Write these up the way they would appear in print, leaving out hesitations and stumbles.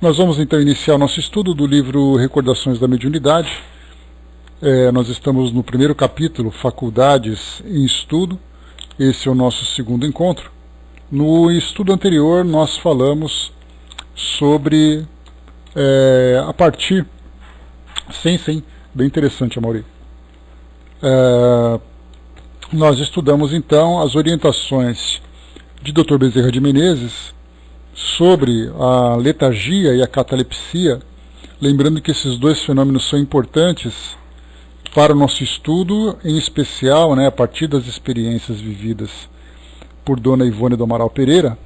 Nós vamos então iniciar o nosso estudo do livro Recordações da Mediunidade. Nós estamos no primeiro capítulo, Faculdades em Estudo. Esse é o nosso segundo encontro. No estudo anterior nós falamos sobre a partir... Sim, bem interessante, Amaury. Nós estudamos então as orientações de Dr. Bezerra de Menezes sobre a letargia e a catalepsia, lembrando que esses dois fenômenos são importantes para o nosso estudo, em especial, a partir das experiências vividas por Dona Ivone do Amaral Pereira,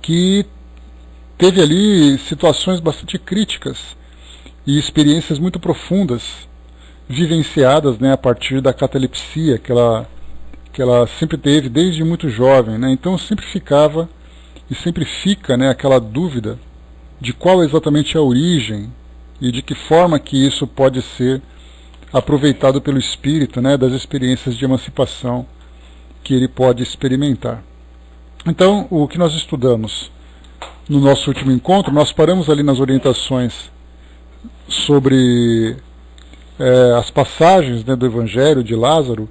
que teve ali situações bastante críticas e experiências muito profundas vivenciadas a partir da catalepsia que ela sempre teve desde muito jovem, Então sempre ficava e sempre fica aquela dúvida de qual exatamente é a origem e de que forma que isso pode ser aproveitado pelo espírito, das experiências de emancipação que ele pode experimentar. Então, o que nós estudamos no nosso último encontro, nós paramos ali nas orientações sobre as passagens do Evangelho de Lázaro,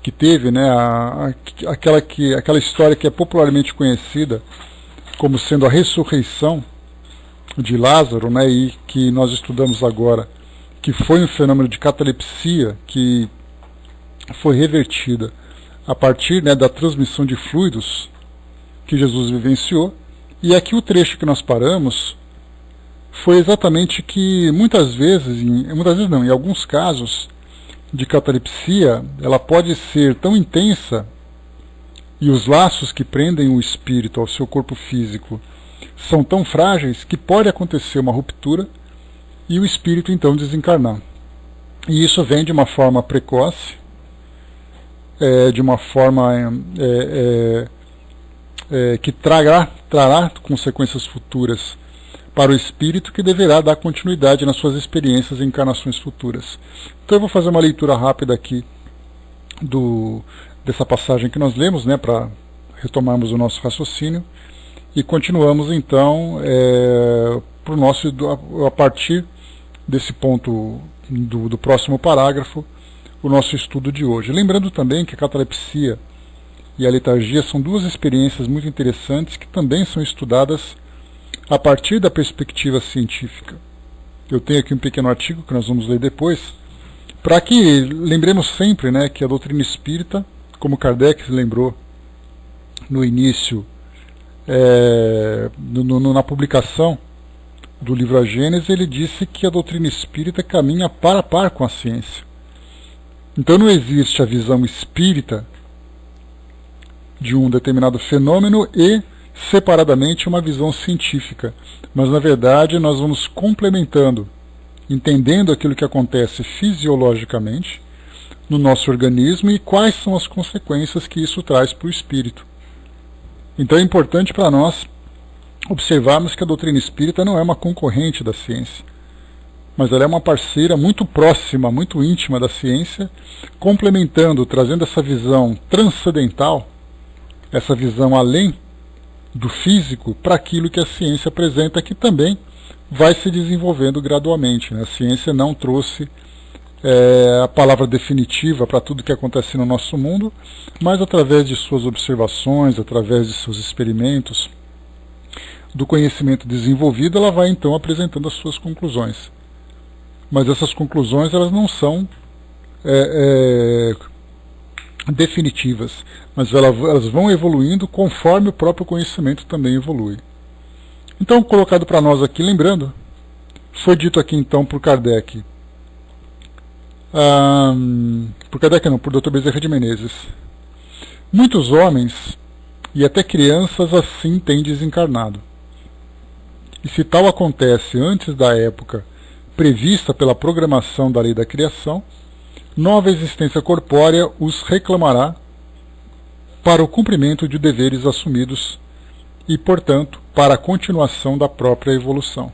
que teve aquela história que é popularmente conhecida como sendo a ressurreição de Lázaro, e que nós estudamos agora, que foi um fenômeno de catalepsia que foi revertida a partir da transmissão de fluidos que Jesus vivenciou. E aqui o trecho que nós paramos foi exatamente que muitas vezes não, em alguns casos de catalepsia, ela pode ser tão intensa e os laços que prendem o espírito ao seu corpo físico são tão frágeis que pode acontecer uma ruptura e o espírito então desencarnar. E isso vem de uma forma precoce, de uma forma que trará consequências futuras para o espírito, que deverá dar continuidade nas suas experiências e encarnações futuras. Então eu vou fazer uma leitura rápida aqui dessa passagem que nós lemos, para retomarmos o nosso raciocínio, e continuamos então a partir desse ponto do próximo parágrafo, o nosso estudo de hoje. Lembrando também que a catalepsia e a letargia são duas experiências muito interessantes que também são estudadas a partir da perspectiva científica. Eu tenho aqui um pequeno artigo que nós vamos ler depois, para que lembremos sempre que a doutrina espírita, como Kardec lembrou no início, na publicação do livro A Gênese, ele disse que a doutrina espírita caminha par a par com a ciência. Então não existe a visão espírita de um determinado fenômeno e separadamente uma visão científica, mas na verdade nós vamos complementando, entendendo aquilo que acontece fisiologicamente no nosso organismo e quais são as consequências que isso traz para o espírito. Então é importante para nós observarmos que a doutrina espírita não é uma concorrente da ciência, mas ela é uma parceira muito próxima, muito íntima da ciência, complementando, trazendo essa visão transcendental, essa visão além do físico, para aquilo que a ciência apresenta, que também vai se desenvolvendo gradualmente. A ciência não trouxe a palavra definitiva para tudo que acontece no nosso mundo, mas através de suas observações, através de seus experimentos, do conhecimento desenvolvido, ela vai então apresentando as suas conclusões. Mas essas conclusões elas não são definitivas, mas elas vão evoluindo conforme o próprio conhecimento também evolui. Então, colocado para nós aqui, lembrando, foi dito aqui então por Kardec, por Dr. Bezerra de Menezes: muitos homens e até crianças assim têm desencarnado. E se tal acontece antes da época prevista pela programação da lei da criação, nova existência corpórea os reclamará para o cumprimento de deveres assumidos e, portanto, para a continuação da própria evolução.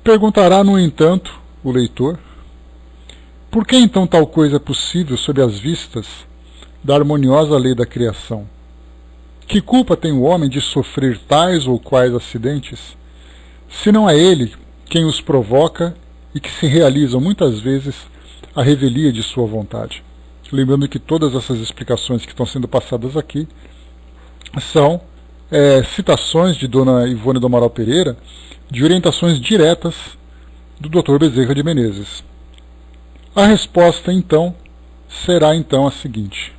Perguntará, no entanto, o leitor: por que então tal coisa é possível sob as vistas da harmoniosa lei da criação? Que culpa tem o homem de sofrer tais ou quais acidentes, se não é ele quem os provoca e que se realizam muitas vezes à revelia de sua vontade? Lembrando que todas essas explicações que estão sendo passadas aqui são citações de Dona Ivone do Amaral Pereira, de orientações diretas do Dr. Bezerra de Menezes. A resposta, então, será então a seguinte: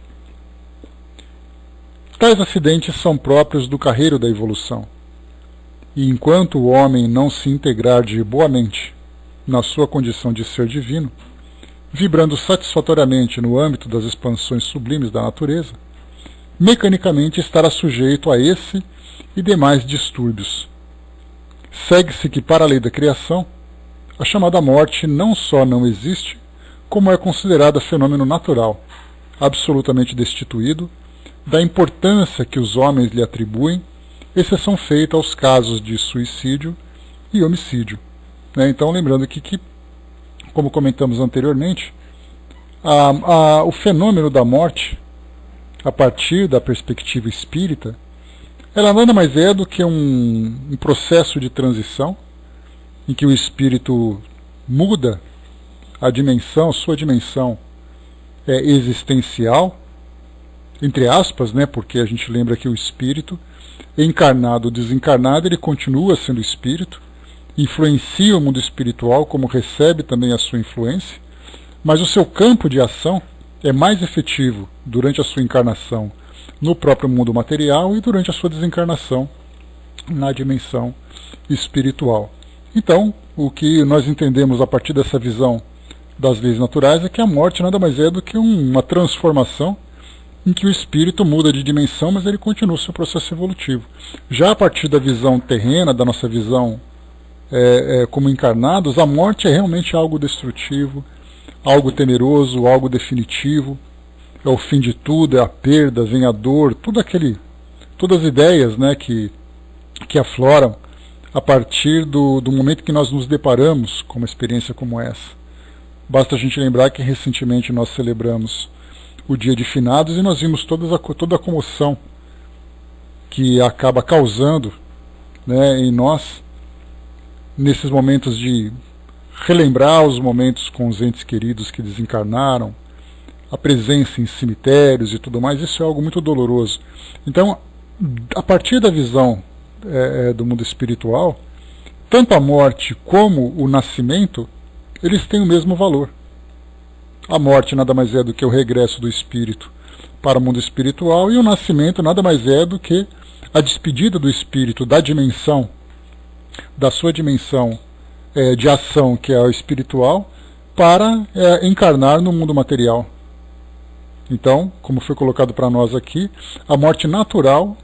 tais acidentes são próprios do carreiro da evolução, e enquanto o homem não se integrar de boamente na sua condição de ser divino, vibrando satisfatoriamente no âmbito das expansões sublimes da natureza, mecanicamente estará sujeito a esse e demais distúrbios. Segue-se que, para a lei da criação, a chamada morte não só não existe, como é considerada fenômeno natural, absolutamente destituído da importância que os homens lhe atribuem, exceção feita aos casos de suicídio e homicídio. Então, lembrando aqui que, como comentamos anteriormente, o fenômeno da morte, a partir da perspectiva espírita, ela nada mais é do que um processo de transição, em que o espírito muda a dimensão, sua dimensão existencial, entre aspas, porque a gente lembra que o espírito, encarnado ou desencarnado, ele continua sendo espírito, influencia o mundo espiritual, como recebe também a sua influência, mas o seu campo de ação é mais efetivo durante a sua encarnação no próprio mundo material e durante a sua desencarnação na dimensão espiritual. Então, o que nós entendemos a partir dessa visão das leis naturais é que a morte nada mais é do que uma transformação em que o espírito muda de dimensão, mas ele continua o seu processo evolutivo. Já a partir da visão terrena, da nossa visão como encarnados, a morte é realmente algo destrutivo, algo temeroso, algo definitivo, é o fim de tudo, é a perda, vem a dor, todas as ideias que afloram a partir do momento que nós nos deparamos com uma experiência como essa. Basta a gente lembrar que recentemente nós celebramos o Dia de Finados e nós vimos toda a comoção que acaba causando em nós, nesses momentos de relembrar os momentos com os entes queridos que desencarnaram, a presença em cemitérios e tudo mais. Isso é algo muito doloroso. Então, a partir da visão do mundo espiritual, tanto a morte como o nascimento, eles têm o mesmo valor. A morte nada mais é do que o regresso do espírito para o mundo espiritual, e o nascimento nada mais é do que a despedida do espírito da sua dimensão de ação, que é o espiritual, para encarnar no mundo material. Então, como foi colocado para nós aqui, a morte natural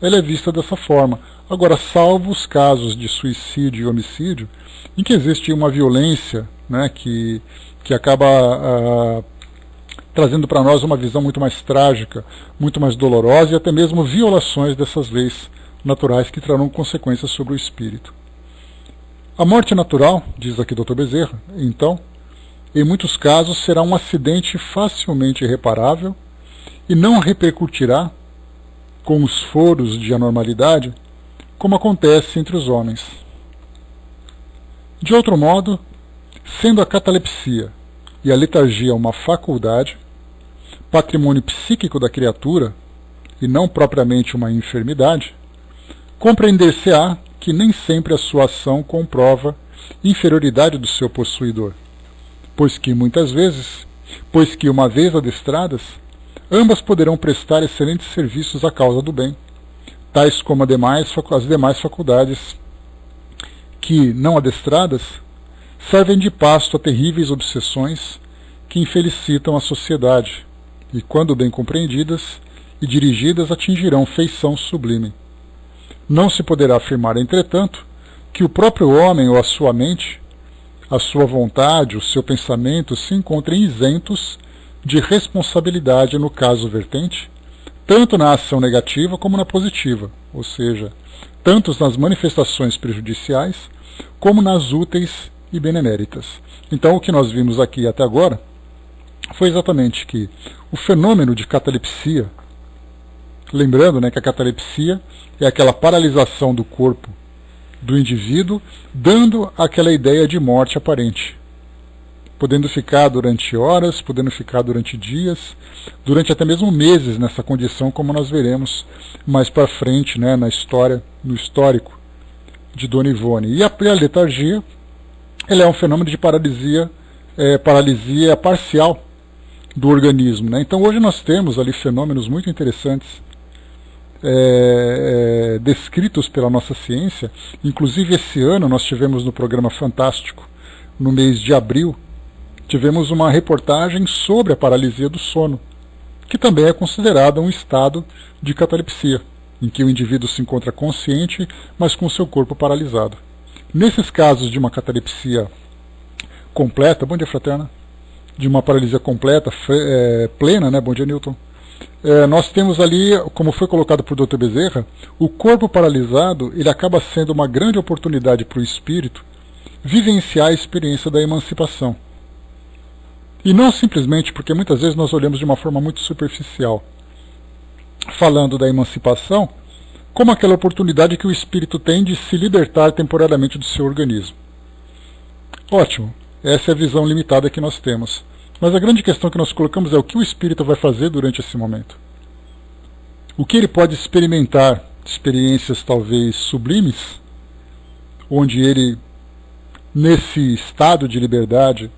ela é vista dessa forma. Agora, salvo os casos de suicídio e homicídio, em que existe uma violência que acaba trazendo para nós uma visão muito mais trágica, muito mais dolorosa, e até mesmo violações dessas leis naturais que trarão consequências sobre o espírito. A morte natural, diz aqui Dr. Bezerra, então, em muitos casos será um acidente facilmente reparável e não repercutirá com os foros de anormalidade, como acontece entre os homens. De outro modo, sendo a catalepsia e a letargia uma faculdade, patrimônio psíquico da criatura, e não propriamente uma enfermidade, compreender-se-á que nem sempre a sua ação comprova inferioridade do seu possuidor, pois que uma vez adestradas, ambas poderão prestar excelentes serviços à causa do bem, tais como as demais faculdades que, não adestradas, servem de pasto a terríveis obsessões que infelicitam a sociedade e, quando bem compreendidas e dirigidas, atingirão feição sublime. Não se poderá afirmar, entretanto, que o próprio homem ou a sua mente, a sua vontade, o seu pensamento se encontrem isentos de responsabilidade no caso vertente, tanto na ação negativa como na positiva, ou seja, tanto nas manifestações prejudiciais como nas úteis e beneméritas. Então, o que nós vimos aqui até agora foi exatamente que o fenômeno de catalepsia Lembrando, né, que a catalepsia é aquela paralisação do corpo do indivíduo, dando aquela ideia de morte aparente, podendo ficar durante horas, podendo ficar durante dias, durante até mesmo meses nessa condição, como nós veremos mais para frente, né, na história, no histórico de Dona Ivone. E a letargia, ela é um fenômeno de paralisia parcial do organismo, né? Então hoje nós temos ali fenômenos muito interessantes descritos pela nossa ciência. Inclusive esse ano nós tivemos no programa Fantástico, no mês de abril, tivemos uma reportagem sobre a paralisia do sono, que também é considerada um estado de catalepsia, em que o indivíduo se encontra consciente, mas com seu corpo paralisado. Nesses casos de uma catalepsia completa, bom dia fraterna, de uma paralisia completa, plena, né? Bom dia Newton. Nós temos ali, como foi colocado por Dr. Bezerra, o corpo paralisado, ele acaba sendo uma grande oportunidade para o espírito vivenciar a experiência da emancipação. E não simplesmente porque muitas vezes nós olhamos de uma forma muito superficial, falando da emancipação como aquela oportunidade que o espírito tem de se libertar temporariamente do seu organismo. Ótimo, essa é a visão limitada que nós temos. Mas a grande questão que nós colocamos é o que o espírito vai fazer durante esse momento. O que ele pode experimentar, experiências talvez sublimes, onde ele, nesse estado de liberdade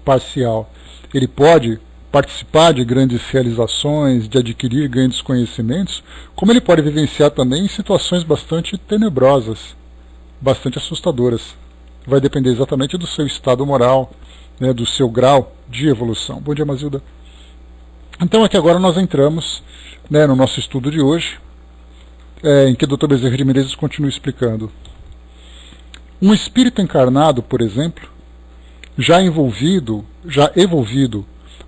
parcial, ele pode participar de grandes realizações, de adquirir grandes conhecimentos, como ele pode vivenciar também em situações bastante tenebrosas, bastante assustadoras. Vai depender exatamente do seu estado moral, né, do seu grau de evolução. Bom dia, Mazilda. Então aqui agora nós entramos, né, no nosso estudo de hoje, em que o Dr. Bezerra de Menezes continua explicando. Um espírito encarnado, por exemplo, já evolvido,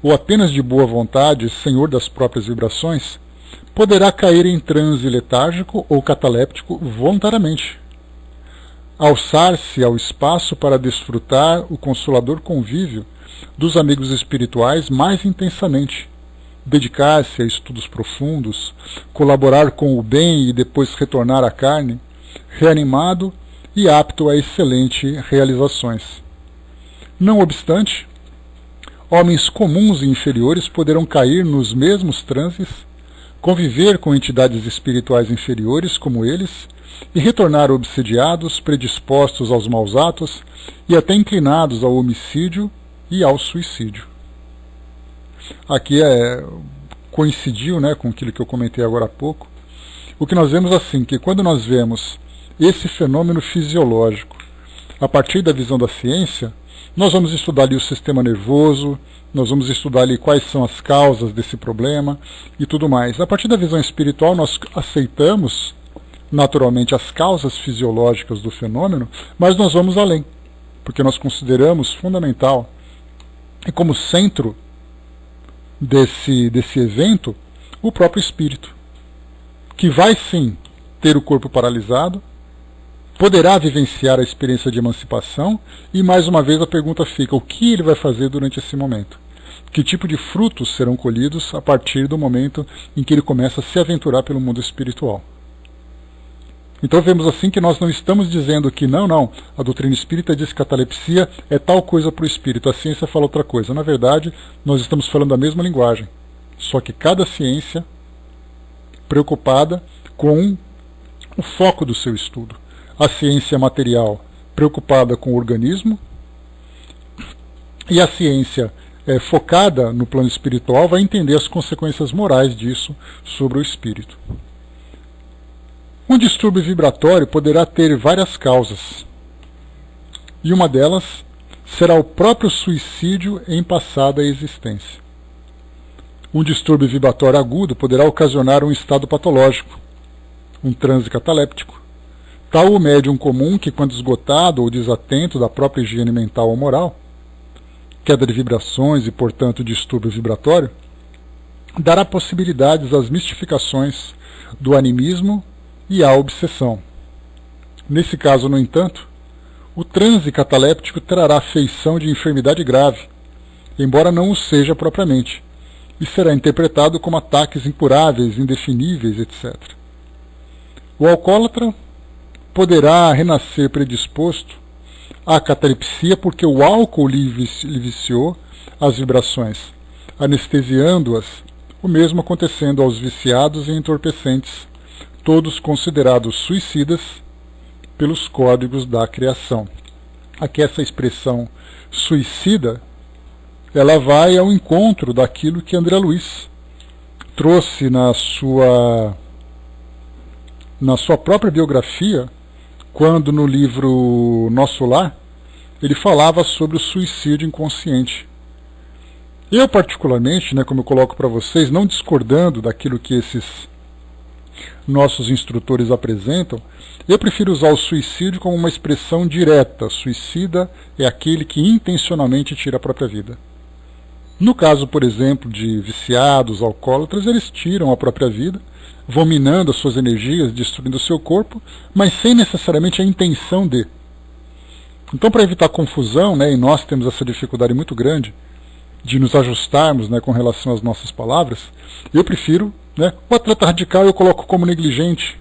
ou apenas de boa vontade, senhor das próprias vibrações, poderá cair em transe letárgico ou cataléptico voluntariamente, alçar-se ao espaço para desfrutar o consolador convívio dos amigos espirituais mais intensamente, dedicar-se a estudos profundos, colaborar com o bem e depois retornar à carne, reanimado e apto a excelentes realizações. Não obstante, homens comuns e inferiores poderão cair nos mesmos transes, conviver com entidades espirituais inferiores como eles, e retornar obsediados, predispostos aos maus atos e até inclinados ao homicídio e ao suicídio. Aqui coincidiu, né, com aquilo que eu comentei agora há pouco. O que nós vemos assim, que quando nós vemos esse fenômeno fisiológico a partir da visão da ciência, nós vamos estudar ali o sistema nervoso, nós vamos estudar ali quais são as causas desse problema e tudo mais. A partir da visão espiritual nós aceitamos naturalmente as causas fisiológicas do fenômeno, mas nós vamos além, porque nós consideramos fundamental e como centro desse evento o próprio espírito, que vai sim ter o corpo paralisado, poderá vivenciar a experiência de emancipação e mais uma vez a pergunta fica, o que ele vai fazer durante esse momento? Que tipo de frutos serão colhidos a partir do momento em que ele começa a se aventurar pelo mundo espiritual? Então vemos assim que nós não estamos dizendo que não, a doutrina espírita diz que a catalepsia é tal coisa para o espírito, a ciência fala outra coisa. Na verdade, nós estamos falando a mesma linguagem, só que cada ciência preocupada com o foco do seu estudo. A ciência material preocupada com o organismo e a ciência focada no plano espiritual vai entender as consequências morais disso sobre o espírito. Um distúrbio vibratório poderá ter várias causas, e uma delas será o próprio suicídio em passada existência. Um distúrbio vibratório agudo poderá ocasionar um estado patológico, um transe cataléptico, tal o médium comum que, quando esgotado ou desatento da própria higiene mental ou moral, queda de vibrações e, portanto, distúrbio vibratório, dará possibilidades às mistificações do animismo e à obsessão. Nesse caso, no entanto, o transe cataléptico trará feição de enfermidade grave, embora não o seja propriamente, e será interpretado como ataques incuráveis, indefiníveis, etc. O alcoólatra poderá renascer predisposto à catalepsia porque o álcool lhe viciou as vibrações, anestesiando-as, o mesmo acontecendo aos viciados e entorpecentes, todos considerados suicidas pelos códigos da criação. Aqui essa expressão suicida, ela vai ao encontro daquilo que André Luiz trouxe na sua própria biografia, quando no livro Nosso Lar, ele falava sobre o suicídio inconsciente. Eu particularmente, como eu coloco para vocês, não discordando daquilo que esses nossos instrutores apresentam, eu prefiro usar o suicídio como uma expressão direta. Suicida é aquele que intencionalmente tira a própria vida. No caso, por exemplo, de viciados, alcoólatras, eles tiram a própria vida, vão minando as suas energias, destruindo o seu corpo, mas sem necessariamente a intenção de. Então, para evitar confusão, e nós temos essa dificuldade muito grande de nos ajustarmos com relação às nossas palavras, eu prefiro, o atleta radical eu coloco como negligente,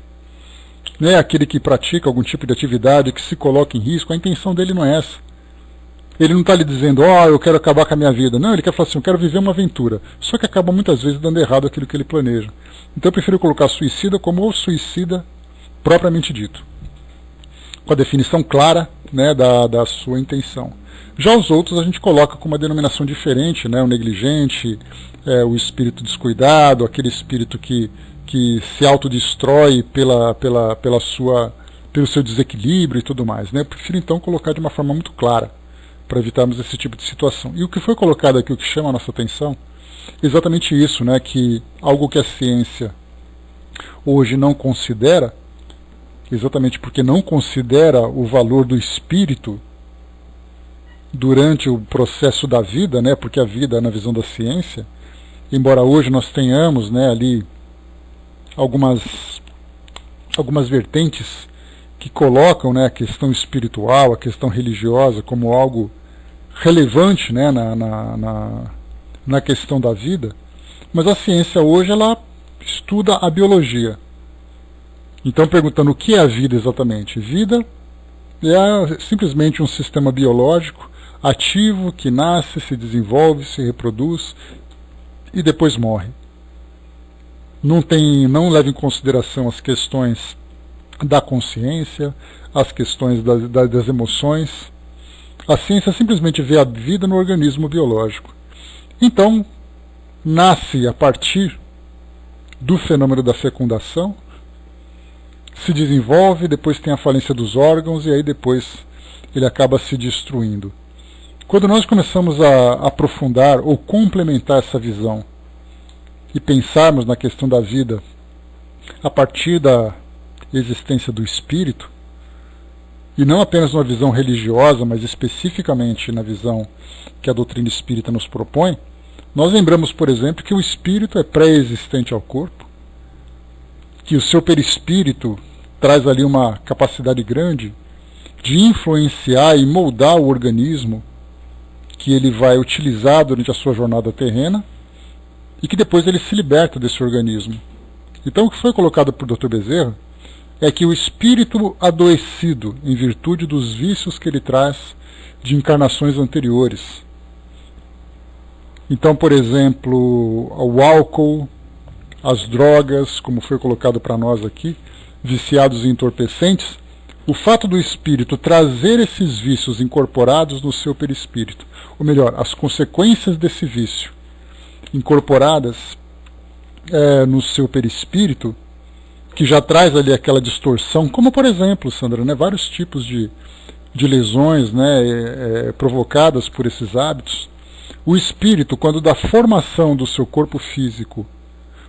aquele que pratica algum tipo de atividade, que se coloca em risco, a intenção dele não é essa. Ele não está lhe dizendo, eu quero acabar com a minha vida. Não, ele quer falar assim, eu quero viver uma aventura. Só que acaba muitas vezes dando errado aquilo que ele planeja. Então eu prefiro colocar suicida como o suicida propriamente dito, com a definição clara da sua intenção. Já os outros a gente coloca com uma denominação diferente, o negligente, o espírito descuidado, aquele espírito que se autodestrói pelo seu desequilíbrio e tudo mais. Eu prefiro então colocar de uma forma muito clara, para evitarmos esse tipo de situação. E o que foi colocado aqui, o que chama a nossa atenção, é exatamente isso, que algo que a ciência hoje não considera, exatamente porque não considera o valor do espírito durante o processo da vida, porque a vida, na visão da ciência, embora hoje nós tenhamos ali algumas vertentes que colocam a questão espiritual, a questão religiosa como algo relevante na questão da vida, mas a ciência hoje ela estuda a biologia. Então, perguntando o que é a vida exatamente? Vida é simplesmente um sistema biológico ativo que nasce, se desenvolve, se reproduz e depois morre. Não leva em consideração as questões da consciência, as questões das emoções. A ciência simplesmente vê a vida no organismo biológico. Então, nasce a partir do fenômeno da fecundação, se desenvolve, depois tem a falência dos órgãos e aí depois ele acaba se destruindo. Quando nós começamos a aprofundar ou complementar essa visão e pensarmos na questão da vida a partir da existência do espírito, e não apenas uma visão religiosa, mas especificamente na visão que a doutrina espírita nos propõe, nós lembramos, por exemplo, que o espírito é pré-existente ao corpo, que o seu perispírito traz ali uma capacidade grande de influenciar e moldar o organismo que ele vai utilizar durante a sua jornada terrena e que depois ele se liberta desse organismo. Então o que foi colocado por Dr. Bezerra é que o espírito adoecido em virtude dos vícios que ele traz de encarnações anteriores. Então, por exemplo, o álcool, as drogas, como foi colocado para nós aqui, viciados e entorpecentes, o fato do espírito trazer esses vícios incorporados no seu perispírito, ou melhor, as consequências desse vício incorporadas no seu perispírito, que já traz ali aquela distorção, como por exemplo, Sandra, vários tipos de lesões provocadas por esses hábitos. O espírito, quando da formação do seu corpo físico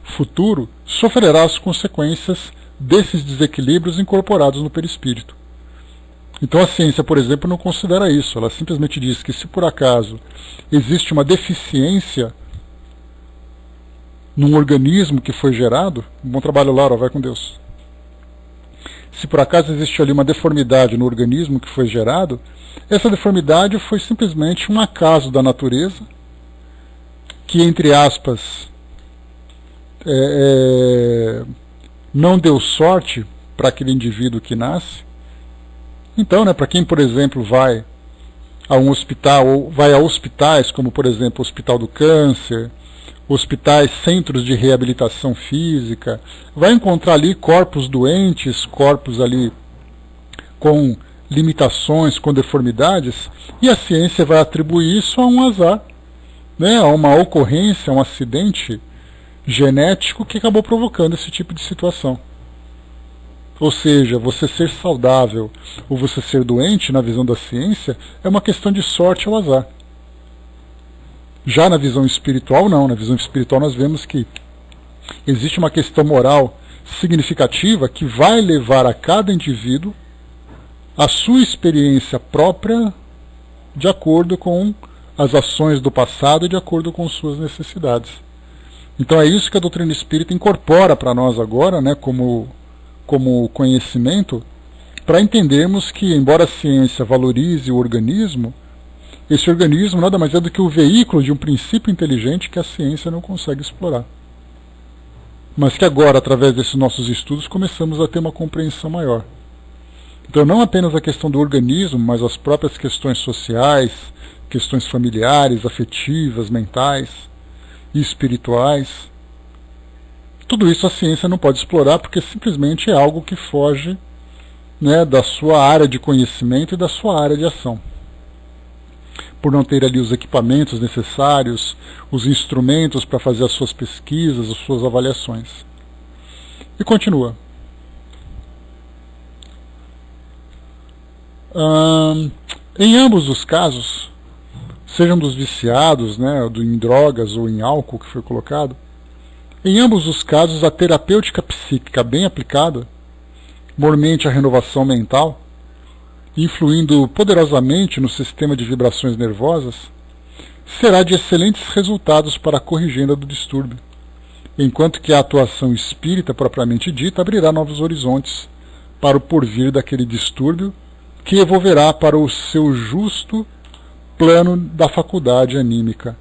futuro, sofrerá as consequências desses desequilíbrios incorporados no perispírito. Então a ciência, por exemplo, não considera isso. Ela simplesmente diz que se por acaso existe uma deficiência num organismo que foi gerado, um bom trabalho, Laura, vai com Deus. Se por acaso existe ali uma deformidade no organismo que foi gerado, essa deformidade foi simplesmente um acaso da natureza que, entre aspas, não deu sorte para aquele indivíduo que nasce. Então, né, para quem, por exemplo, vai a um hospital, ou vai a hospitais, como por exemplo o Hospital do Câncer, hospitais, centros de reabilitação física, vai encontrar ali corpos doentes, corpos ali com limitações, com deformidades, e a ciência vai atribuir isso a um azar, né, a uma ocorrência, a um acidente genético que acabou provocando esse tipo de situação. Ou seja, você ser saudável ou você ser doente, na visão da ciência, é uma questão de sorte ou azar. Já na visão espiritual, não. Na visão espiritual nós vemos que existe uma questão moral significativa que vai levar a cada indivíduo a sua experiência própria de acordo com as ações do passado e de acordo com suas necessidades. Então é isso que a doutrina espírita incorpora para nós agora, né, como conhecimento, para entendermos que, embora a ciência valorize o organismo, esse organismo nada mais é do que o veículo de um princípio inteligente que a ciência não consegue explorar. Mas que agora, através desses nossos estudos, começamos a ter uma compreensão maior. Então não apenas a questão do organismo, mas as próprias questões sociais, questões familiares, afetivas, mentais e espirituais. Tudo isso a ciência não pode explorar porque simplesmente é algo que foge, né, da sua área de conhecimento e da sua área de ação. Por não ter ali os equipamentos necessários, os instrumentos para fazer as suas pesquisas, as suas avaliações. E continua. Em ambos os casos, sejam dos viciados, né, em drogas ou em álcool que foi colocado, em ambos os casos, a terapêutica psíquica bem aplicada, mormente a renovação mental, influindo poderosamente no sistema de vibrações nervosas, será de excelentes resultados para a corrigenda do distúrbio, enquanto que a atuação espírita propriamente dita abrirá novos horizontes para o porvir daquele distúrbio que evolverá para o seu justo plano da faculdade anímica.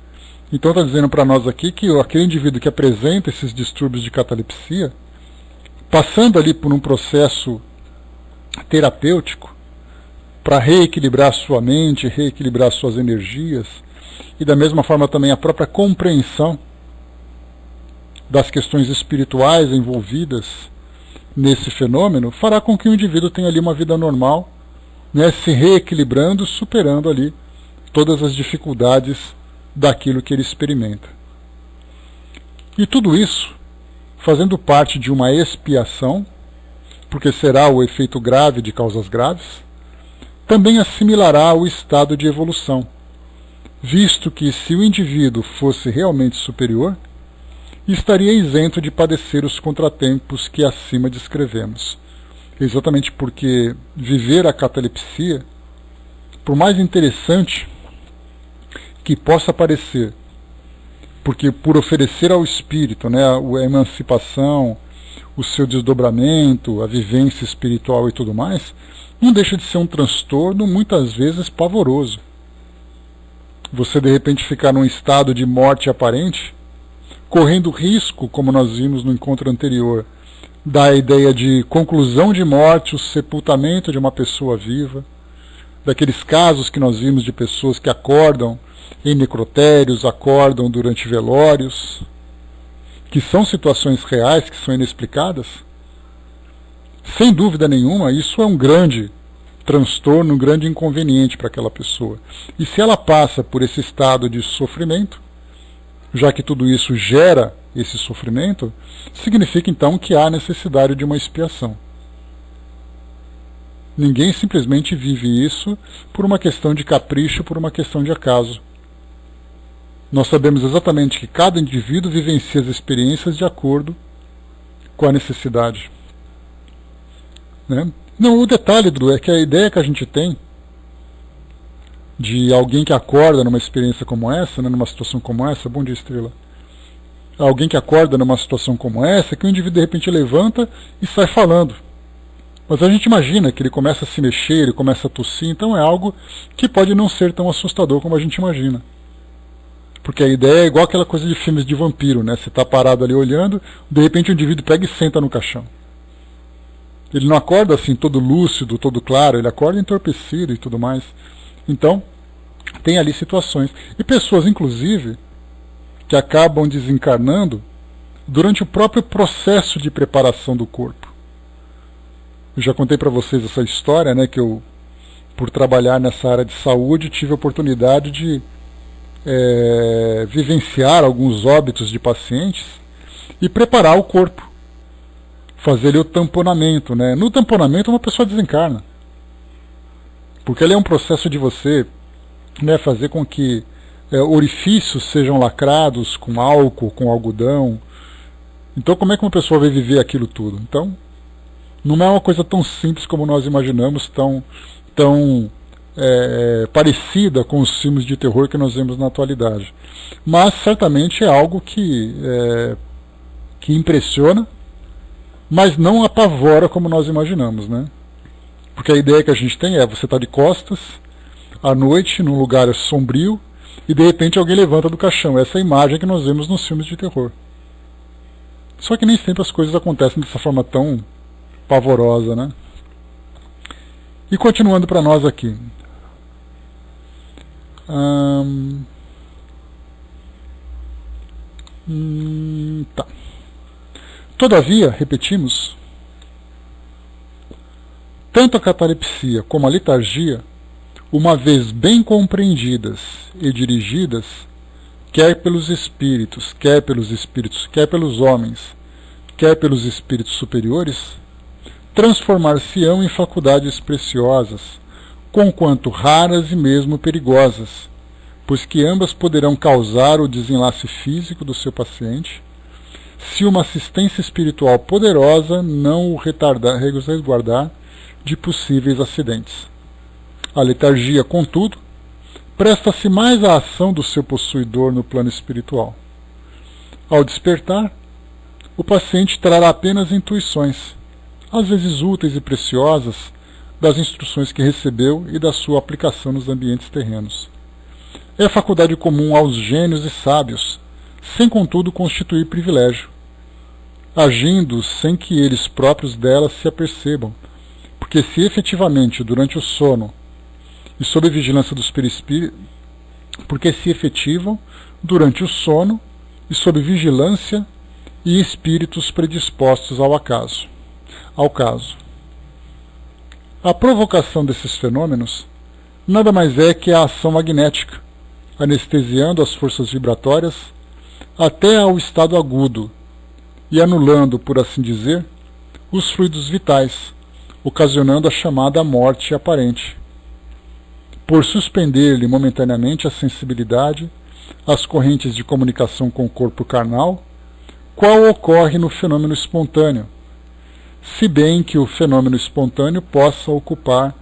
Então está dizendo para nós aqui que aquele indivíduo que apresenta esses distúrbios de catalepsia, passando ali por um processo terapêutico, para reequilibrar sua mente, reequilibrar suas energias, e da mesma forma também a própria compreensão das questões espirituais envolvidas nesse fenômeno, fará com que o indivíduo tenha ali uma vida normal, né, se reequilibrando, superando ali todas as dificuldades daquilo que ele experimenta. E tudo isso fazendo parte de uma expiação, porque será o efeito grave de causas graves, também assimilará o estado de evolução, visto que se o indivíduo fosse realmente superior, estaria isento de padecer os contratempos que acima descrevemos. Exatamente porque viver a catalepsia, por mais interessante que possa parecer, porque por oferecer ao espírito, né, a emancipação, o seu desdobramento, a vivência espiritual e tudo mais, não deixa de ser um transtorno muitas vezes pavoroso. Você de repente ficar num estado de morte aparente, correndo risco, como nós vimos no encontro anterior, da ideia de conclusão de morte, o sepultamento de uma pessoa viva, daqueles casos que nós vimos de pessoas que acordam em necrotérios, acordam durante velórios, que são situações reais, que são inexplicadas. Sem dúvida nenhuma, isso é um grande transtorno, um grande inconveniente para aquela pessoa. E se ela passa por esse estado de sofrimento, já que tudo isso gera esse sofrimento, significa então que há necessidade de uma expiação. Ninguém simplesmente vive isso por uma questão de capricho, por uma questão de acaso. Nós sabemos exatamente que cada indivíduo vivencia as experiências de acordo com a necessidade. Né? Não, o detalhe é que a ideia que a gente tem de alguém que acorda numa experiência como essa, né, numa situação como essa, bom dia, Estrela, alguém que acorda numa situação como essa, que o indivíduo de repente levanta e sai falando. Mas a gente imagina que ele começa a se mexer, ele começa a tossir, então é algo que pode não ser tão assustador como a gente imagina. Porque a ideia é igual aquela coisa de filmes de vampiro, né? Você está parado ali olhando, de repente o indivíduo pega e senta no caixão. Ele não acorda assim todo lúcido, todo claro, ele acorda entorpecido e tudo mais. Então, tem ali situações. E pessoas, inclusive, que acabam desencarnando durante o próprio processo de preparação do corpo. Eu já contei para vocês essa história, né, que eu, por trabalhar nessa área de saúde, tive a oportunidade de vivenciar alguns óbitos de pacientes e preparar o corpo, fazer ali o tamponamento, né? No tamponamento uma pessoa desencarna, porque ele é um processo de você, né, fazer com que orifícios sejam lacrados com álcool, com algodão. Então como é que uma pessoa vai viver aquilo tudo? Então não é uma coisa tão simples como nós imaginamos, tão parecida com os filmes de terror que nós vemos na atualidade. Mas certamente é algo que impressiona, mas não apavora como nós imaginamos, né? Porque a ideia que a gente tem é você estar de costas, à noite, num lugar sombrio, e de repente alguém levanta do caixão. Essa é a imagem que nós vemos nos filmes de terror. Só que nem sempre as coisas acontecem dessa forma tão pavorosa, né? E continuando para nós aqui. Tá. Todavia, repetimos, tanto a catalepsia como a letargia, uma vez bem compreendidas e dirigidas, quer pelos espíritos, quer pelos homens, quer pelos espíritos superiores, transformar-se-ão em faculdades preciosas, conquanto raras e mesmo perigosas, pois que ambas poderão causar o desenlace físico do seu paciente, se uma assistência espiritual poderosa não o resguardar de possíveis acidentes. A letargia, contudo, presta-se mais à ação do seu possuidor no plano espiritual. Ao despertar, o paciente trará apenas intuições, às vezes úteis e preciosas, das instruções que recebeu e da sua aplicação nos ambientes terrenos. É faculdade comum aos gênios e sábios, sem contudo constituir privilégio, agindo sem que eles próprios delas se apercebam, porque se efetivamente durante o sono e sob vigilância dos perispíritos, porque se efetivam durante o sono e sob vigilância e espíritos predispostos ao caso. A provocação desses fenômenos nada mais é que a ação magnética, anestesiando as forças vibratórias até ao estado agudo e anulando, por assim dizer, os fluidos vitais, ocasionando a chamada morte aparente, por suspender-lhe momentaneamente a sensibilidade às correntes de comunicação com o corpo carnal, qual ocorre no fenômeno espontâneo, se bem que o fenômeno espontâneo possa ocupar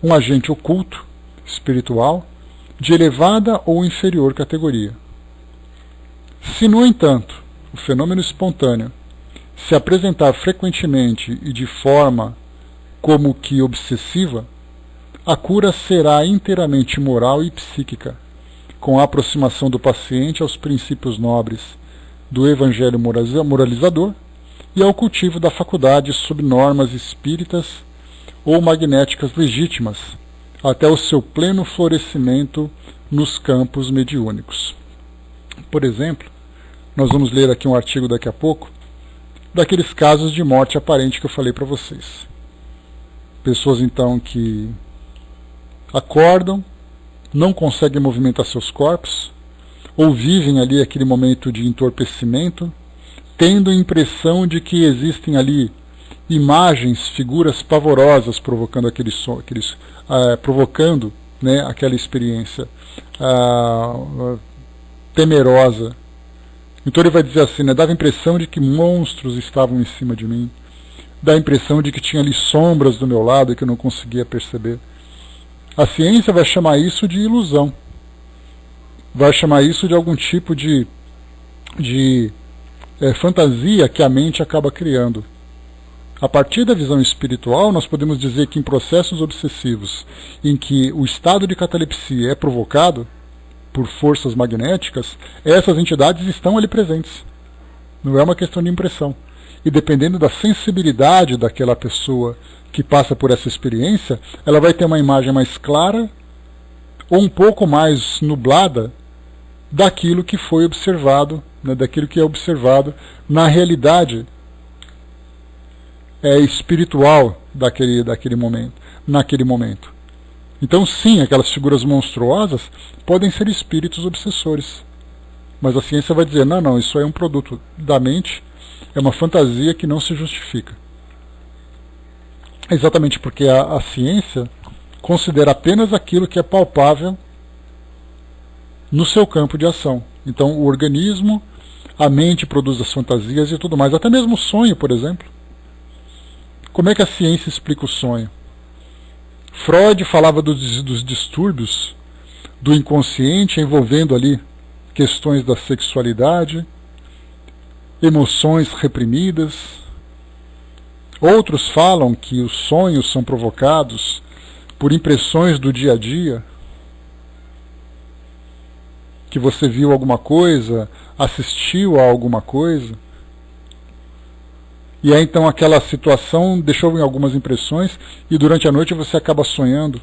um agente oculto, espiritual, de elevada ou inferior categoria. Se, no entanto, o fenômeno espontâneo se apresentar frequentemente e de forma como que obsessiva, a cura será inteiramente moral e psíquica, com a aproximação do paciente aos princípios nobres do evangelho moralizador e ao cultivo da faculdade sob normas espíritas ou magnéticas legítimas, até o seu pleno florescimento nos campos mediúnicos. Por exemplo, nós vamos ler aqui um artigo daqui a pouco, daqueles casos de morte aparente que eu falei para vocês. Pessoas então que acordam, não conseguem movimentar seus corpos, ou vivem ali aquele momento de entorpecimento, tendo a impressão de que existem ali imagens, figuras pavorosas provocando provocando, né, aquela experiência temerosa. Então ele vai dizer assim, né, dava a impressão de que monstros estavam em cima de mim, dá a impressão de que tinha ali sombras do meu lado e que eu não conseguia perceber. A ciência vai chamar isso de ilusão, vai chamar isso de algum tipo de fantasia que a mente acaba criando. A partir da visão espiritual, nós podemos dizer que em processos obsessivos em que o estado de catalepsia é provocado, por forças magnéticas, essas entidades estão ali presentes. Não é uma questão de impressão. E dependendo da sensibilidade daquela pessoa que passa por essa experiência, ela vai ter uma imagem mais clara ou um pouco mais nublada daquilo que foi observado, né, daquilo que é observado na realidade espiritual daquele momento, naquele momento. Então sim, aquelas figuras monstruosas podem ser espíritos obsessores. Mas a ciência vai dizer, não, isso aí é um produto da mente, é uma fantasia que não se justifica. Exatamente porque a ciência considera apenas aquilo que é palpável no seu campo de ação. Então o organismo, a mente produz as fantasias e tudo mais, até mesmo o sonho, por exemplo. Como é que a ciência explica o sonho? Freud falava dos distúrbios do inconsciente envolvendo ali questões da sexualidade, emoções reprimidas. Outros falam que os sonhos são provocados por impressões do dia a dia, que você viu alguma coisa, assistiu a alguma coisa, e aí então aquela situação deixou em algumas impressões e durante a noite você acaba sonhando.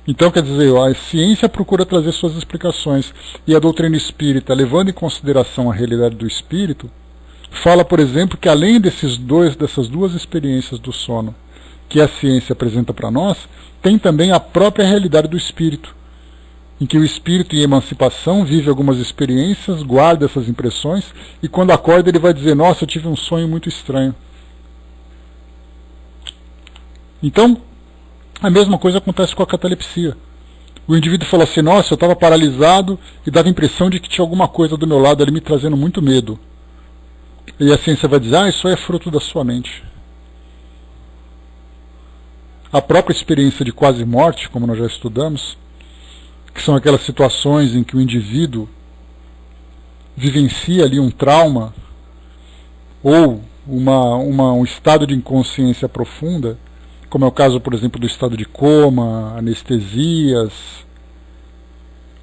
Então, quer dizer, a ciência procura trazer suas explicações, e a doutrina espírita, levando em consideração a realidade do espírito, fala, por exemplo, que além dessas duas experiências do sono que a ciência apresenta para nós, tem também a própria realidade do espírito, em que o espírito em emancipação vive algumas experiências, guarda essas impressões, e quando acorda ele vai dizer, nossa, eu tive um sonho muito estranho. Então, a mesma coisa acontece com a catalepsia. O indivíduo fala assim, nossa, eu estava paralisado e dava a impressão de que tinha alguma coisa do meu lado ali me trazendo muito medo. E a ciência vai dizer, isso é fruto da sua mente. A própria experiência de quase morte, como nós já estudamos, que são aquelas situações em que o indivíduo vivencia ali um trauma ou um estado de inconsciência profunda, como é o caso, por exemplo, do estado de coma, anestesias,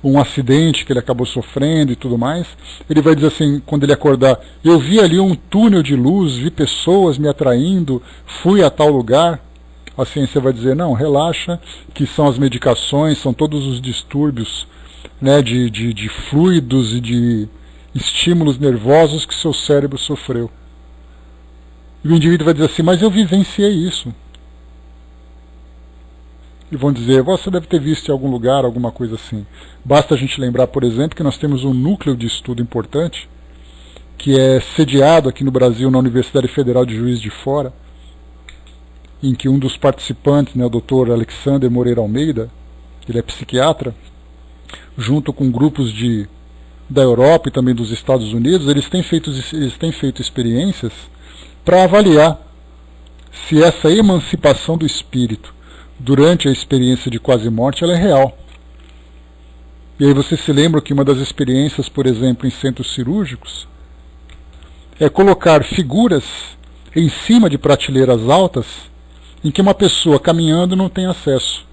um acidente que ele acabou sofrendo e tudo mais, ele vai dizer assim, quando ele acordar, eu vi ali um túnel de luz, vi pessoas me atraindo, fui a tal lugar. A ciência vai dizer, não, relaxa, que são as medicações, são todos os distúrbios, né, de fluidos e de estímulos nervosos que seu cérebro sofreu. E o indivíduo vai dizer assim, mas eu vivenciei isso. E vão dizer, você deve ter visto em algum lugar, alguma coisa assim. Basta a gente lembrar, por exemplo, que nós temos um núcleo de estudo importante, que é sediado aqui no Brasil, na Universidade Federal de Juiz de Fora, em que um dos participantes, né, o Dr. Alexander Moreira Almeida, ele é psiquiatra, junto com grupos da Europa e também dos Estados Unidos, eles têm feito experiências para avaliar se essa emancipação do espírito durante a experiência de quase morte ela é real. E aí você se lembra que uma das experiências, por exemplo, em centros cirúrgicos, é colocar figuras em cima de prateleiras altas em que uma pessoa caminhando não tem acesso.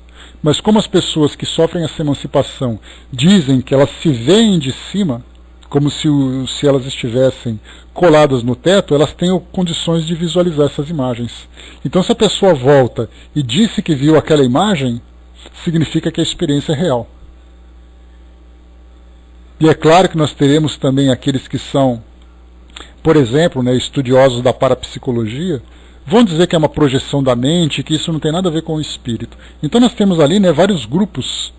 Mas como as pessoas que sofrem essa emancipação dizem que elas se veem de cima, como se elas estivessem coladas no teto, elas têm condições de visualizar essas imagens. Então se a pessoa volta e disse que viu aquela imagem, significa que a experiência é real. E é claro que nós teremos também aqueles que são, por exemplo, né, estudiosos da parapsicologia, vão dizer que é uma projeção da mente, que isso não tem nada a ver com o espírito. Então nós temos ali, né, vários grupos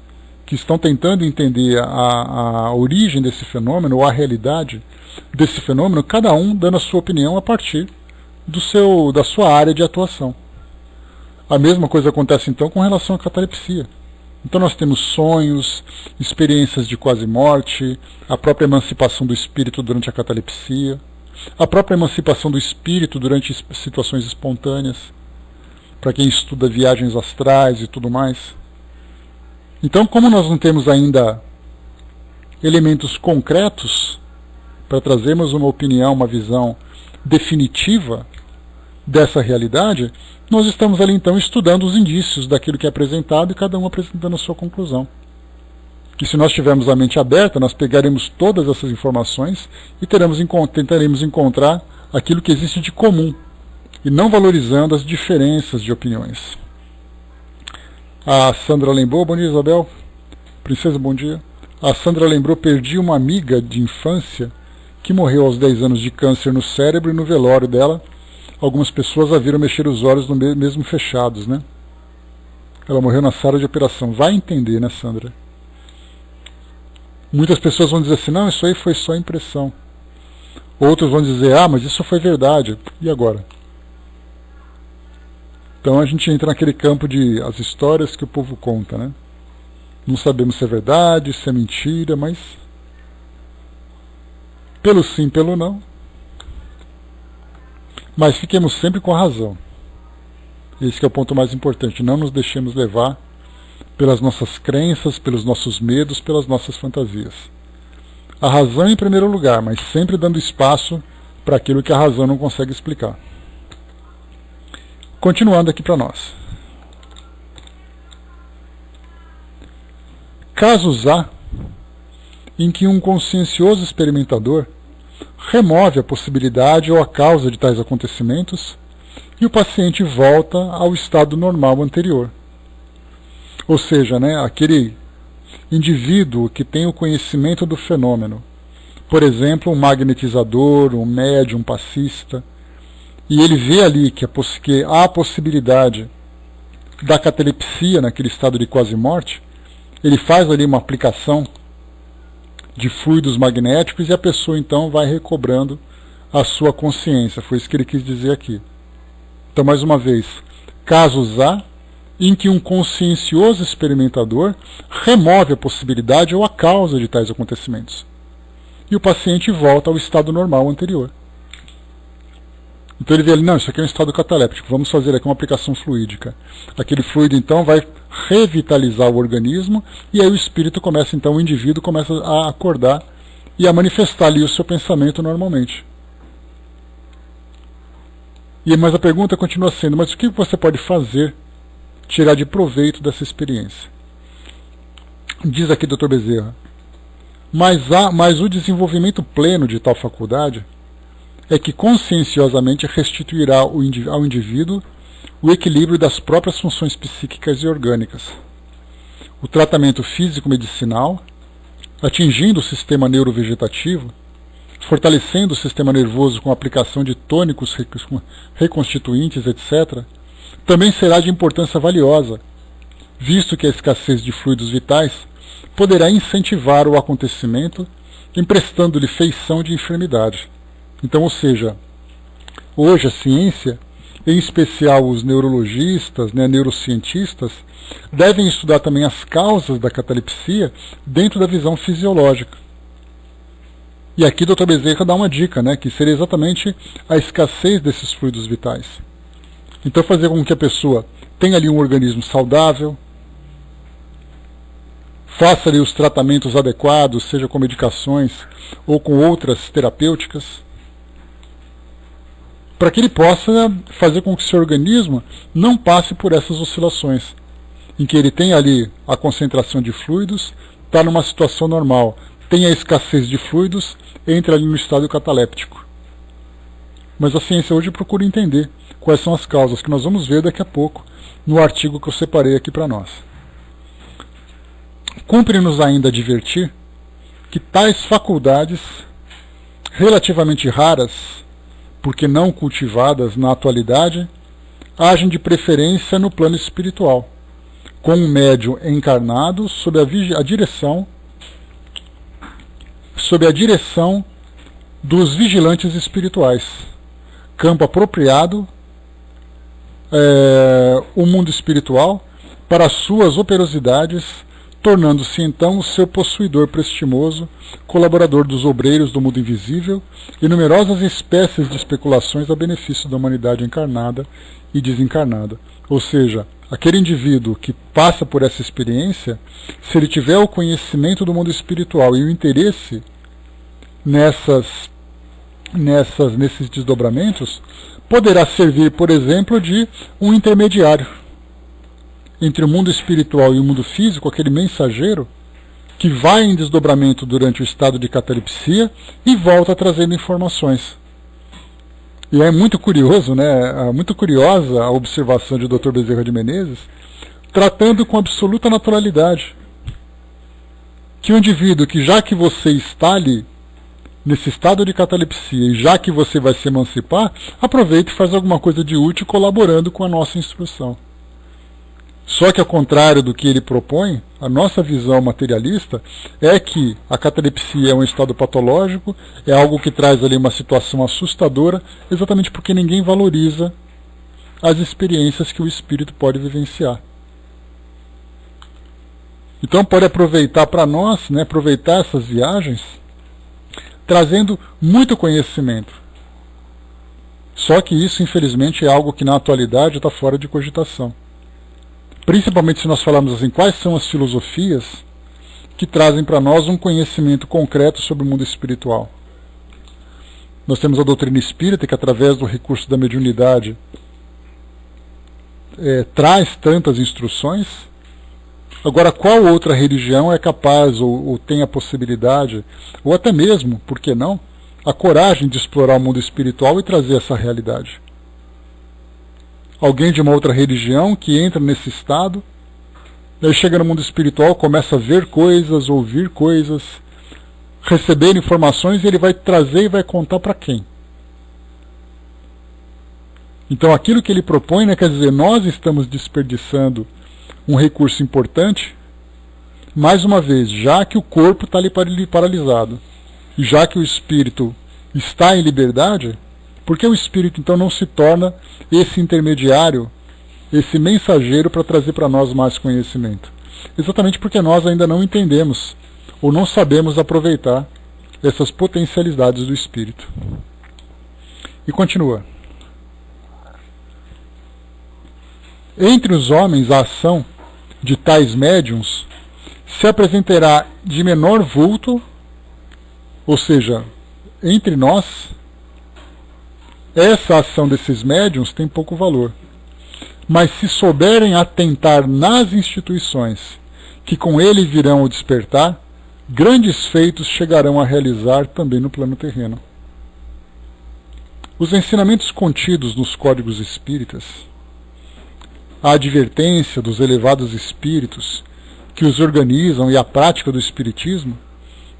que estão tentando entender a origem desse fenômeno, ou a realidade desse fenômeno, cada um dando a sua opinião a partir da sua área de atuação. A mesma coisa acontece então com relação à catalepsia. Então nós temos sonhos, experiências de quase morte, a própria emancipação do espírito durante a catalepsia, a própria emancipação do espírito durante situações espontâneas, para quem estuda viagens astrais e tudo mais. Então, como nós não temos ainda elementos concretos para trazermos uma opinião, uma visão definitiva dessa realidade, nós estamos ali então estudando os indícios daquilo que é apresentado e cada um apresentando a sua conclusão. E se nós tivermos a mente aberta, nós pegaremos todas essas informações e tentaremos encontrar aquilo que existe de comum, e não valorizando as diferenças de opiniões. A Sandra lembrou, bom dia Isabel, princesa, bom dia. A Sandra lembrou, perdi uma amiga de infância que morreu aos 10 anos de câncer no cérebro, e no velório dela, algumas pessoas a viram mexer os olhos mesmo fechados, né? Ela morreu na sala de operação. Vai entender, né, Sandra? Muitas pessoas vão dizer assim, não, isso aí foi só impressão. Outros vão dizer, mas isso foi verdade. E agora? Então a gente entra naquele campo de as histórias que o povo conta, né? Não sabemos se é verdade, se é mentira, mas pelo sim, pelo não. Mas fiquemos sempre com a razão. Esse é o ponto mais importante. Não nos deixemos levar pelas nossas crenças, pelos nossos medos, pelas nossas fantasias. A razão em primeiro lugar, mas sempre dando espaço para aquilo que a razão não consegue explicar. Continuando aqui para nós. Casos há em que um consciencioso experimentador remove a possibilidade ou a causa de tais acontecimentos e o paciente volta ao estado normal anterior. Ou seja, aquele indivíduo que tem o conhecimento do fenômeno, por exemplo, um magnetizador, um médium, um passista, e ele vê ali que há a possibilidade da catalepsia naquele estado de quase morte, ele faz ali uma aplicação de fluidos magnéticos e a pessoa então vai recobrando a sua consciência. Foi isso que ele quis dizer aqui. Então, mais uma vez, casos há em que um consciencioso experimentador remove a possibilidade ou a causa de tais acontecimentos. E o paciente volta ao estado normal anterior. Então ele vê ali, não, isso aqui é um estado cataléptico, vamos fazer aqui uma aplicação fluídica. Aquele fluido então vai revitalizar o organismo e aí o espírito começa, então o indivíduo começa a acordar e a manifestar ali o seu pensamento normalmente. Mas a pergunta continua sendo, mas o que você pode fazer, tirar de proveito dessa experiência? Diz aqui Dr. Bezerra, mas o desenvolvimento pleno de tal faculdade é que conscienciosamente restituirá ao indivíduo o equilíbrio das próprias funções psíquicas e orgânicas. O tratamento físico-medicinal, atingindo o sistema neurovegetativo, fortalecendo o sistema nervoso com a aplicação de tônicos reconstituintes, etc., também será de importância valiosa, visto que a escassez de fluidos vitais poderá incentivar o acontecimento, emprestando-lhe feição de enfermidade. Então, ou seja, hoje a ciência, em especial os neurologistas, neurocientistas, devem estudar também as causas da catalepsia dentro da visão fisiológica. E aqui o Dr. Bezerra dá uma dica, que seria exatamente a escassez desses fluidos vitais. Então fazer com que a pessoa tenha ali um organismo saudável, faça ali os tratamentos adequados, seja com medicações ou com outras terapêuticas, para que ele possa fazer com que o seu organismo não passe por essas oscilações, em que ele tem ali a concentração de fluidos, está numa situação normal, tem a escassez de fluidos, entra ali no estado cataléptico. Mas a ciência hoje procura entender quais são as causas, que nós vamos ver daqui a pouco no artigo que eu separei aqui para nós. Cumpre-nos ainda advertir que tais faculdades, relativamente raras, porque não cultivadas na atualidade, agem de preferência no plano espiritual, com um médium encarnado sob a direção dos vigilantes espirituais. Campo apropriado, o mundo espiritual, para suas operosidades, tornando-se então o seu possuidor prestimoso, colaborador dos obreiros do mundo invisível e numerosas espécies de especulações a benefício da humanidade encarnada e desencarnada. Ou seja, aquele indivíduo que passa por essa experiência, se ele tiver o conhecimento do mundo espiritual e o interesse nesses desdobramentos, poderá servir, por exemplo, de um intermediário entre o mundo espiritual e o mundo físico, aquele mensageiro que vai em desdobramento durante o estado de catalepsia e volta trazendo informações. E é muito curioso, né? Muito curiosa a observação de Dr. Bezerra de Menezes, tratando com absoluta naturalidade que o indivíduo que, já que você está ali nesse estado de catalepsia e já que você vai se emancipar, aproveita e faz alguma coisa de útil colaborando com a nossa instrução. Só que, ao contrário do que ele propõe, a nossa visão materialista é que a catalepsia é um estado patológico, é algo que traz ali uma situação assustadora, exatamente porque ninguém valoriza as experiências que o espírito pode vivenciar. Então pode aproveitar para nós, né, aproveitar essas viagens, trazendo muito conhecimento. Só que isso, infelizmente, é algo que na atualidade está fora de cogitação. Principalmente se nós falarmos assim, quais são as filosofias que trazem para nós um conhecimento concreto sobre o mundo espiritual. Nós temos a doutrina espírita, que através do recurso da mediunidade traz tantas instruções. Agora, qual outra religião é capaz ou tem a possibilidade, ou até mesmo, por que não, a coragem de explorar o mundo espiritual e trazer essa realidade? Alguém de uma outra religião que entra nesse estado, daí chega no mundo espiritual, começa a ver coisas, ouvir coisas, receber informações, e ele vai trazer e vai contar para quem? Então aquilo que ele propõe, né, quer dizer, nós estamos desperdiçando um recurso importante, mais uma vez, já que o corpo está ali paralisado, e já que o espírito está em liberdade, por que o espírito então não se torna esse intermediário, esse mensageiro para trazer para nós mais conhecimento? Exatamente porque nós ainda não entendemos, ou não sabemos aproveitar essas potencialidades do espírito. E continua. Entre os homens, a ação de tais médiuns se apresentará de menor vulto, ou seja, entre nós, essa ação desses médiuns tem pouco valor. Mas se souberem atentar nas instituições que com ele virão ao despertar, grandes feitos chegarão a realizar também no plano terreno. Os ensinamentos contidos nos códigos espíritas, a advertência dos elevados espíritos que os organizam e a prática do espiritismo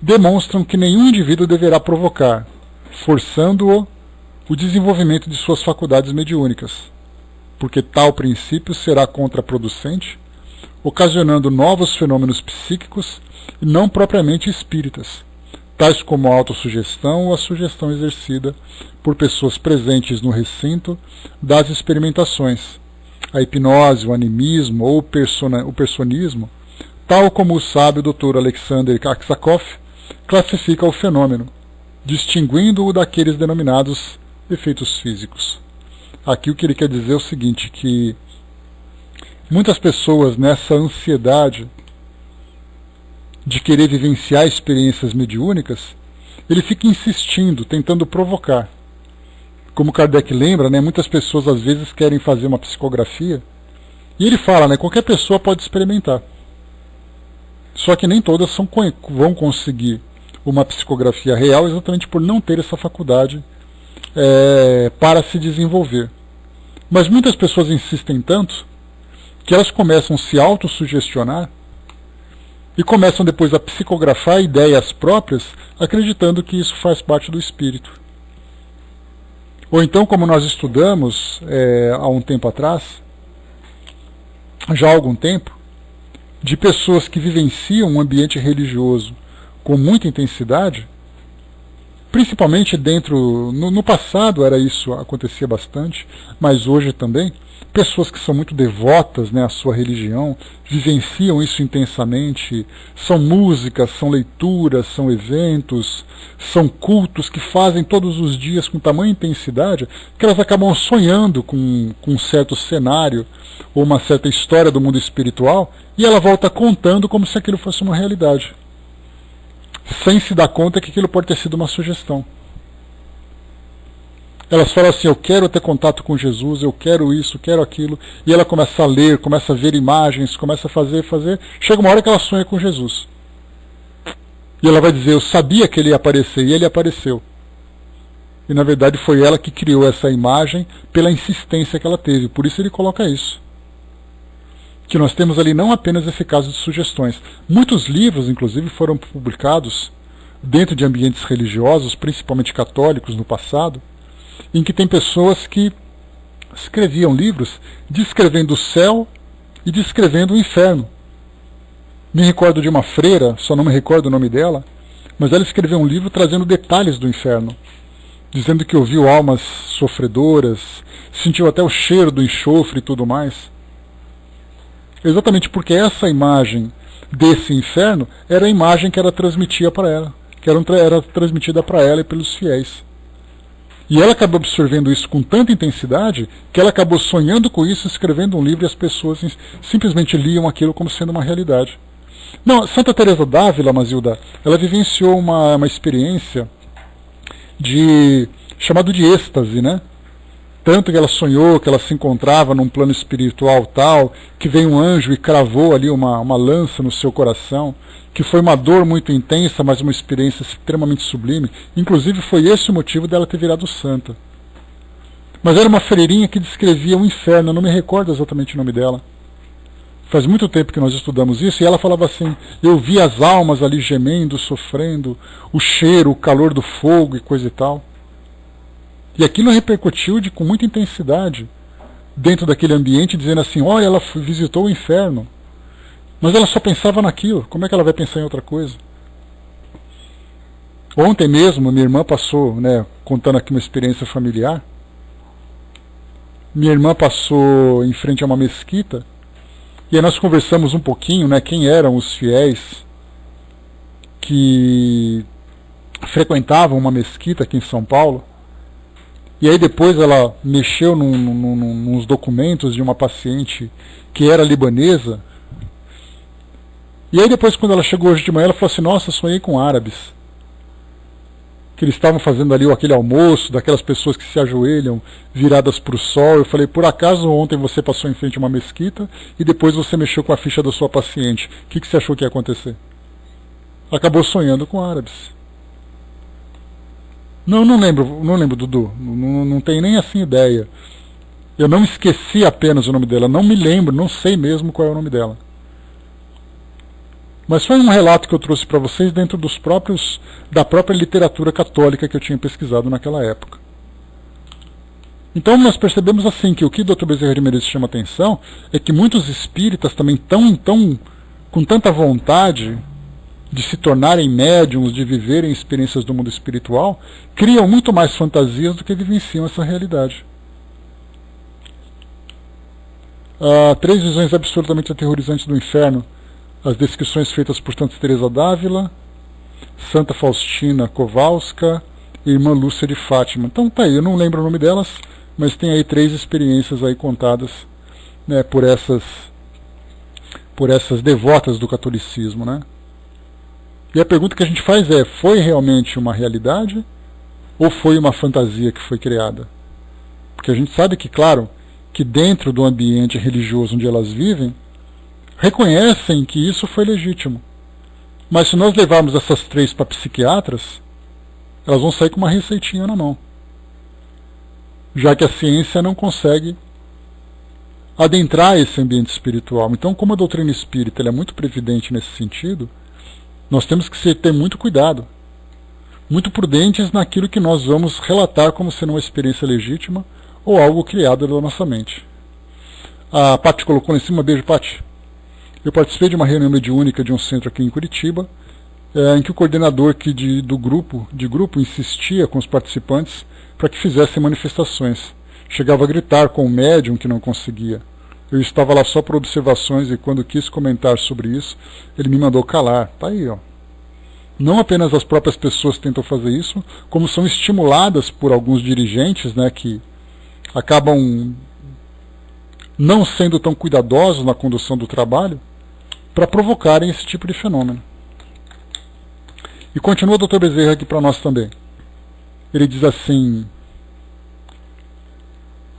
demonstram que nenhum indivíduo deverá provocar, forçando-o, o desenvolvimento de suas faculdades mediúnicas, porque tal princípio será contraproducente, ocasionando novos fenômenos psíquicos e não propriamente espíritas, tais como a autossugestão ou a sugestão exercida por pessoas presentes no recinto das experimentações, a hipnose, o animismo ou o personismo, tal como o sábio Dr. Alexander Aksakov classifica o fenômeno, distinguindo-o daqueles denominados efeitos físicos. Aqui o que ele quer dizer é o seguinte, que muitas pessoas nessa ansiedade de querer vivenciar experiências mediúnicas, ele fica insistindo, tentando provocar. Como Kardec lembra, né, muitas pessoas às vezes querem fazer uma psicografia, e ele fala, né, qualquer pessoa pode experimentar. Só que nem todas vão conseguir uma psicografia real exatamente por não ter essa faculdade para se desenvolver. Mas muitas pessoas insistem tanto que elas começam a se autossugestionar e começam depois a psicografar ideias próprias, acreditando que isso faz parte do espírito. Ou então, como nós estudamos há um tempo atrás, já há algum tempo, de pessoas que vivenciam um ambiente religioso com muita intensidade, principalmente no passado isso acontecia bastante, mas hoje também, pessoas que são muito devotas, né, à sua religião, vivenciam isso intensamente, são músicas, são leituras, são eventos, são cultos que fazem todos os dias com tamanha intensidade, que elas acabam sonhando com um certo cenário, ou uma certa história do mundo espiritual, e ela volta contando como se aquilo fosse uma realidade, sem se dar conta que aquilo pode ter sido uma sugestão. Elas falam assim, eu quero ter contato com Jesus, eu quero isso, quero aquilo. E ela começa a ler, começa a ver imagens, começa a fazer. Chega uma hora que ela sonha com Jesus. E ela vai dizer, eu sabia que ele ia aparecer, e ele apareceu. E na verdade foi ela que criou essa imagem pela insistência que ela teve. Por isso ele coloca isso. Que nós temos ali não apenas esse caso de sugestões. Muitos livros, inclusive, foram publicados dentro de ambientes religiosos, principalmente católicos no passado, em que tem pessoas que escreviam livros descrevendo o céu e descrevendo o inferno. Me recordo de uma freira, só não me recordo o nome dela, mas ela escreveu um livro trazendo detalhes do inferno, dizendo que ouviu almas sofredoras, sentiu até o cheiro do enxofre e tudo mais. Exatamente porque essa imagem desse inferno era a imagem que ela transmitia para ela, que era transmitida para ela e pelos fiéis. E ela acabou absorvendo isso com tanta intensidade que ela acabou sonhando com isso, escrevendo um livro, e as pessoas simplesmente liam aquilo como sendo uma realidade. Não, Santa Teresa d'Ávila, Mazilda, ela vivenciou uma experiência chamado de êxtase, né? Tanto que ela sonhou que ela se encontrava num plano espiritual tal, que veio um anjo e cravou ali uma lança no seu coração, que foi uma dor muito intensa, mas uma experiência extremamente sublime. Inclusive foi esse o motivo dela ter virado santa. Mas era uma freirinha que descrevia o inferno, eu não me recordo exatamente o nome dela. Faz muito tempo que nós estudamos isso, e ela falava assim, eu vi as almas ali gemendo, sofrendo, o cheiro, o calor do fogo e coisa e tal. E aquilo repercutiu com muita intensidade dentro daquele ambiente, dizendo assim, olha, ela visitou o inferno. Mas ela só pensava naquilo, como é que ela vai pensar em outra coisa? Ontem mesmo, minha irmã passou, né, contando aqui uma experiência familiar, minha irmã passou em frente a uma mesquita, e aí nós conversamos um pouquinho, né, quem eram os fiéis que frequentavam uma mesquita aqui em São Paulo. E aí depois ela mexeu nos documentos de uma paciente que era libanesa. E aí depois, quando ela chegou hoje de manhã, ela falou assim, nossa, sonhei com árabes. Que eles estavam fazendo ali aquele almoço, daquelas pessoas que se ajoelham viradas para o sol. Eu falei, por acaso ontem você passou em frente a uma mesquita e depois você mexeu com a ficha da sua paciente. O que você achou que ia acontecer? Acabou sonhando com árabes. Não lembro, Dudu. Não tenho nem assim ideia. Eu não esqueci apenas o nome dela. Não me lembro, não sei mesmo qual é o nome dela. Mas foi um relato que eu trouxe para vocês dentro da própria literatura católica que eu tinha pesquisado naquela época. Então nós percebemos assim que o que o Dr. Bezerra de Menezes chama atenção é que muitos espíritas também estão com tanta vontade de se tornarem médiums, de viverem experiências do mundo espiritual, criam muito mais fantasias do que vivenciam essa realidade. 3 visões absolutamente aterrorizantes do inferno. As descrições feitas por Santa Teresa d'Ávila, Santa Faustina Kowalska e Irmã Lúcia de Fátima. Então tá aí, eu não lembro o nome delas, mas tem aí 3 experiências aí contadas, né, por essas devotas do catolicismo, né? E a pergunta que a gente faz é, foi realmente uma realidade ou foi uma fantasia que foi criada? Porque a gente sabe que, claro, que dentro do ambiente religioso onde elas vivem, reconhecem que isso foi legítimo. Mas se nós levarmos essas 3 para psiquiatras, elas vão sair com uma receitinha na mão. Já que a ciência não consegue adentrar esse ambiente espiritual. Então, como a doutrina espírita ela é muito previdente nesse sentido, nós temos que ter muito cuidado, muito prudentes naquilo que nós vamos relatar como sendo uma experiência legítima ou algo criado da nossa mente. A Paty colocou lá em cima, beijo, Paty. Eu participei de uma reunião mediúnica de um centro aqui em Curitiba, em que o coordenador do grupo insistia com os participantes para que fizessem manifestações. Chegava a gritar com o médium que não conseguia. Eu estava lá só por observações e quando quis comentar sobre isso, ele me mandou calar. Tá aí, ó. Não apenas as próprias pessoas tentam fazer isso, como são estimuladas por alguns dirigentes, né, que acabam não sendo tão cuidadosos na condução do trabalho para provocarem esse tipo de fenômeno. E continua o Dr. Bezerra aqui para nós também. Ele diz assim,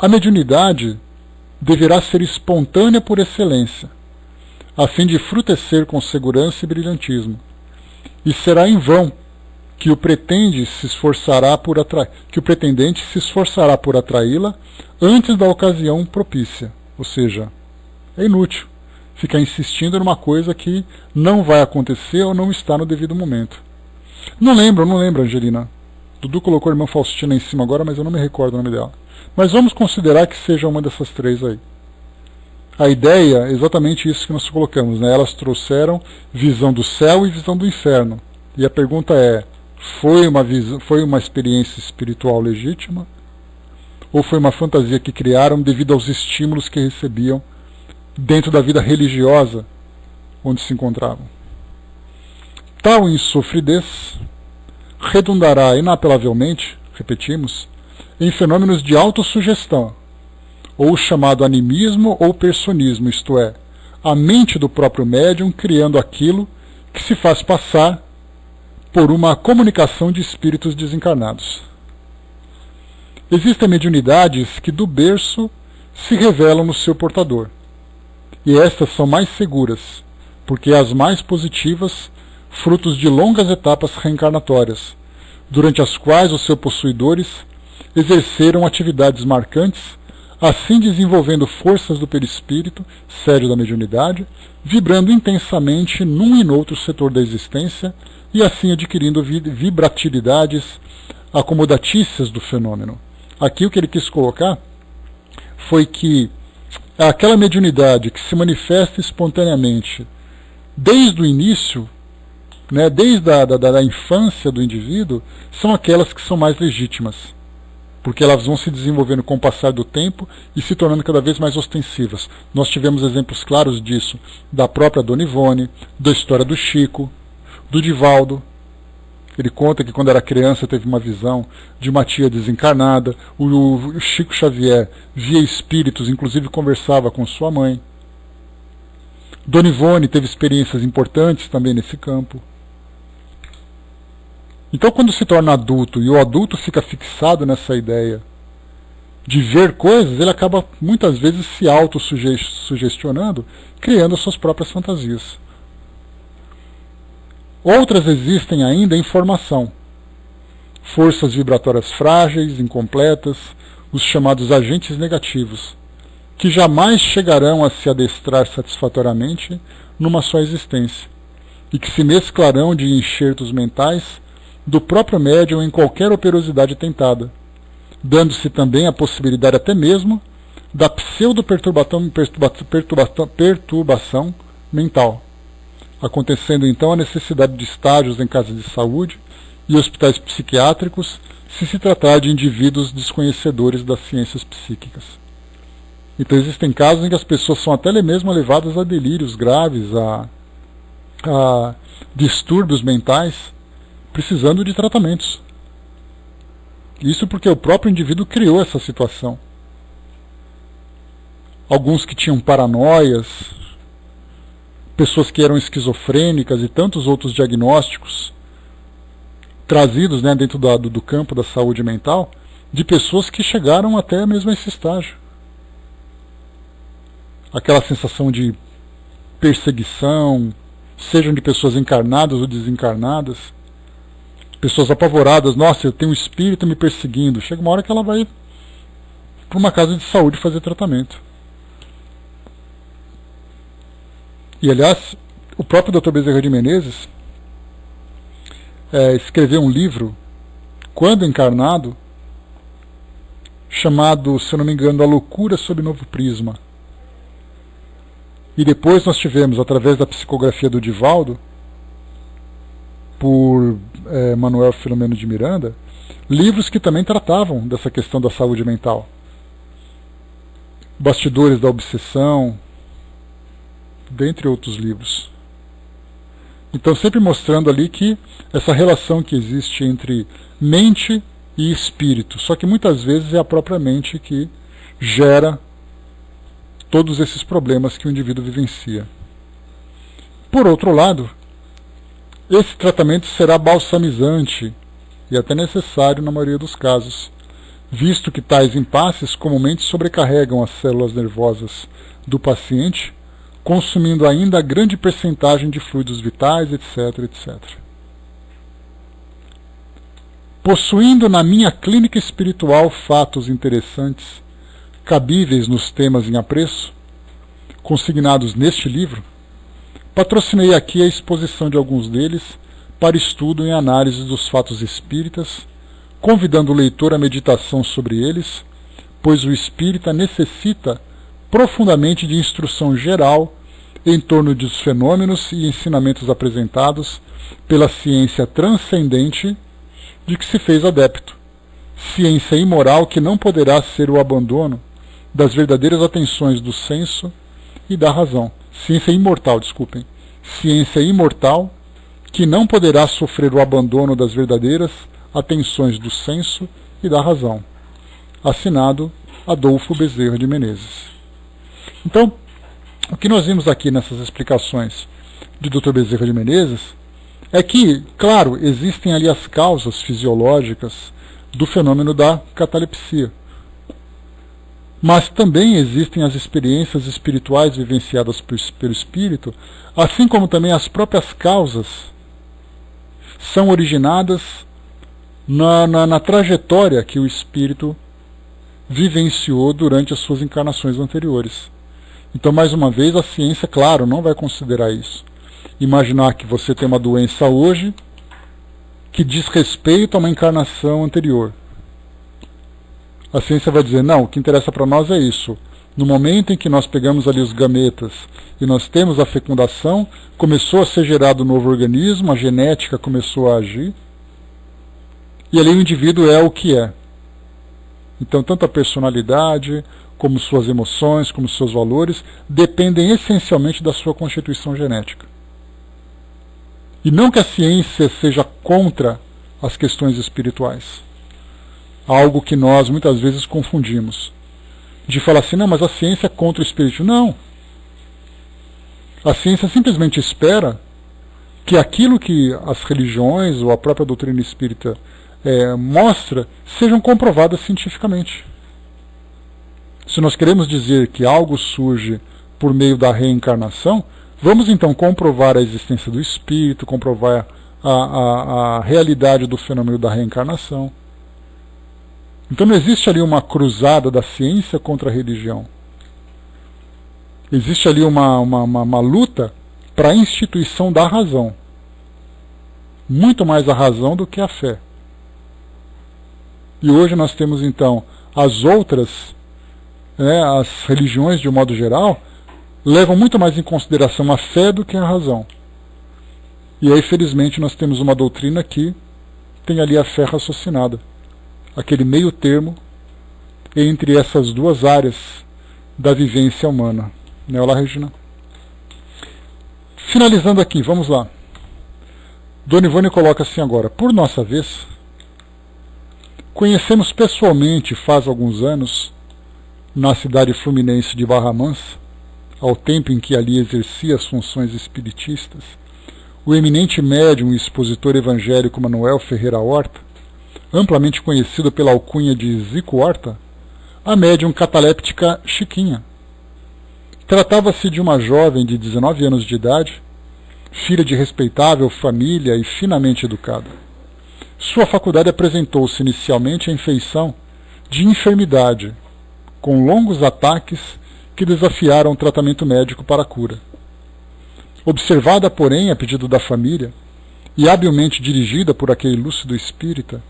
A mediunidade deverá ser espontânea por excelência, a fim de frutecer com segurança e brilhantismo. E será em vão que o pretendente se esforçará por atraí-la antes da ocasião propícia. Ou seja, é inútil ficar insistindo numa coisa que não vai acontecer ou não está no devido momento. Não lembro, Angelina. Dudu colocou a irmã Faustina em cima agora, mas eu não me recordo o nome dela. Mas vamos considerar que seja uma dessas três aí. A ideia é exatamente isso que nós colocamos, né? Elas trouxeram visão do céu e visão do inferno. E a pergunta é, foi uma experiência espiritual legítima? Ou foi uma fantasia que criaram devido aos estímulos que recebiam dentro da vida religiosa onde se encontravam? Tal insofridez redundará inapelavelmente, repetimos, em fenômenos de autossugestão, ou chamado animismo ou personismo, isto é, a mente do próprio médium criando aquilo que se faz passar por uma comunicação de espíritos desencarnados. Existem mediunidades que do berço se revelam no seu portador, e estas são mais seguras, porque as mais positivas, frutos de longas etapas reencarnatórias, durante as quais os seus possuidores exerceram atividades marcantes, assim desenvolvendo forças do perispírito, sede da mediunidade, vibrando intensamente num e noutro setor da existência e assim adquirindo vibratilidades acomodatícias do fenômeno. Aqui o que ele quis colocar foi que aquela mediunidade que se manifesta espontaneamente desde o início, né, desde a infância do indivíduo, são aquelas que são mais legítimas, porque elas vão se desenvolvendo com o passar do tempo e se tornando cada vez mais ostensivas. Nós tivemos exemplos claros disso, da própria Dona Ivone, da história do Chico, do Divaldo. Ele conta que quando era criança teve uma visão de uma tia desencarnada, o Chico Xavier via espíritos, inclusive conversava com sua mãe. Dona Ivone teve experiências importantes também nesse campo. Então, quando se torna adulto e o adulto fica fixado nessa ideia de ver coisas, ele acaba muitas vezes se autossugestionando, criando suas próprias fantasias. Outras existem ainda em formação. Forças vibratórias frágeis, incompletas, os chamados agentes negativos, que jamais chegarão a se adestrar satisfatoriamente numa só existência, e que se mesclarão de enxertos mentais do próprio médium em qualquer operosidade tentada, dando-se também a possibilidade até mesmo da pseudo-perturbação mental, acontecendo então a necessidade de estágios em casas de saúde e hospitais psiquiátricos se tratar de indivíduos desconhecedores das ciências psíquicas. Então existem casos em que as pessoas são até mesmo levadas a delírios graves, a distúrbios mentais, precisando de tratamentos. Isso porque o próprio indivíduo criou essa situação. Alguns que tinham paranoias, pessoas que eram esquizofrênicas e tantos outros diagnósticos trazidos, né, dentro do campo da saúde mental, de pessoas que chegaram até mesmo a esse estágio. Aquela sensação de perseguição, sejam de pessoas encarnadas ou desencarnadas, pessoas apavoradas, nossa, eu tenho um espírito me perseguindo. Chega uma hora que ela vai para uma casa de saúde fazer tratamento. E aliás, o próprio Dr. Bezerra de Menezes escreveu um livro, quando encarnado, chamado, se eu não me engano, A Loucura sob Novo Prisma. E depois nós tivemos, através da psicografia do Divaldo, por Manuel Filomeno de Miranda, livros que também tratavam dessa questão da saúde mental. Bastidores da Obsessão, dentre outros livros. Então sempre mostrando ali que essa relação que existe entre mente e espírito, só que muitas vezes é a própria mente que gera todos esses problemas que o indivíduo vivencia. Por outro lado, esse tratamento será balsamizante e até necessário na maioria dos casos, visto que tais impasses comumente sobrecarregam as células nervosas do paciente, consumindo ainda grande percentagem de fluidos vitais, etc, etc. Possuindo na minha clínica espiritual fatos interessantes, cabíveis nos temas em apreço, consignados neste livro, patrocinei aqui a exposição de alguns deles para estudo e análise dos fatos espíritas, convidando o leitor à meditação sobre eles, pois o espírita necessita profundamente de instrução geral em torno dos fenômenos e ensinamentos apresentados pela ciência transcendente de que se fez adepto, ciência imoral que não poderá ser o abandono das verdadeiras atenções do senso e da razão. Ciência imortal, desculpem. Ciência imortal que não poderá sofrer o abandono das verdadeiras atenções do senso e da razão. Assinado Adolfo Bezerra de Menezes. Então, o que nós vimos aqui nessas explicações de Dr. Bezerra de Menezes é que, claro, existem ali as causas fisiológicas do fenômeno da catalepsia. Mas também existem as experiências espirituais vivenciadas pelo espírito, assim como também as próprias causas são originadas na trajetória que o espírito vivenciou durante as suas encarnações anteriores. Então, mais uma vez, a ciência, claro, não vai considerar isso. Imaginar que você tem uma doença hoje que diz respeito a uma encarnação anterior. A ciência vai dizer, não, o que interessa para nós é isso. No momento em que nós pegamos ali os gametas e nós temos a fecundação, começou a ser gerado um novo organismo, a genética começou a agir, e ali o indivíduo é o que é. Então, tanto a personalidade, como suas emoções, como seus valores, dependem essencialmente da sua constituição genética. E não que a ciência seja contra as questões espirituais. Algo que nós muitas vezes confundimos. De falar assim, não, mas a ciência é contra o espírito. Não. A ciência simplesmente espera que aquilo que as religiões ou a própria doutrina espírita mostra sejam comprovadas cientificamente. Se nós queremos dizer que algo surge por meio da reencarnação, vamos então comprovar a existência do espírito, comprovar a realidade do fenômeno da reencarnação. Então não existe ali uma cruzada da ciência contra a religião. Existe ali uma luta para a instituição da razão. Muito mais a razão do que a fé. E hoje nós temos então as outras, as religiões de um modo geral, levam muito mais em consideração a fé do que a razão. E aí, felizmente, nós temos uma doutrina que tem ali a fé raciocinada. Aquele meio termo entre essas duas áreas da vivência humana. Olá, Regina. Finalizando aqui, vamos lá. Dona Ivone coloca assim agora, por nossa vez, conhecemos pessoalmente faz alguns anos, na cidade fluminense de Barra Mansa, ao tempo em que ali exercia as funções espiritistas, o eminente médium e expositor evangélico Manuel Ferreira Horta, amplamente conhecido pela alcunha de Zico Horta, a médium cataléptica Chiquinha. Tratava-se de uma jovem de 19 anos de idade, filha de respeitável família e finamente educada. Sua faculdade apresentou-se inicialmente em feição de enfermidade, com longos ataques que desafiaram o tratamento médico para a cura. Observada, porém, a pedido da família, e habilmente dirigida por aquele lúcido espírita,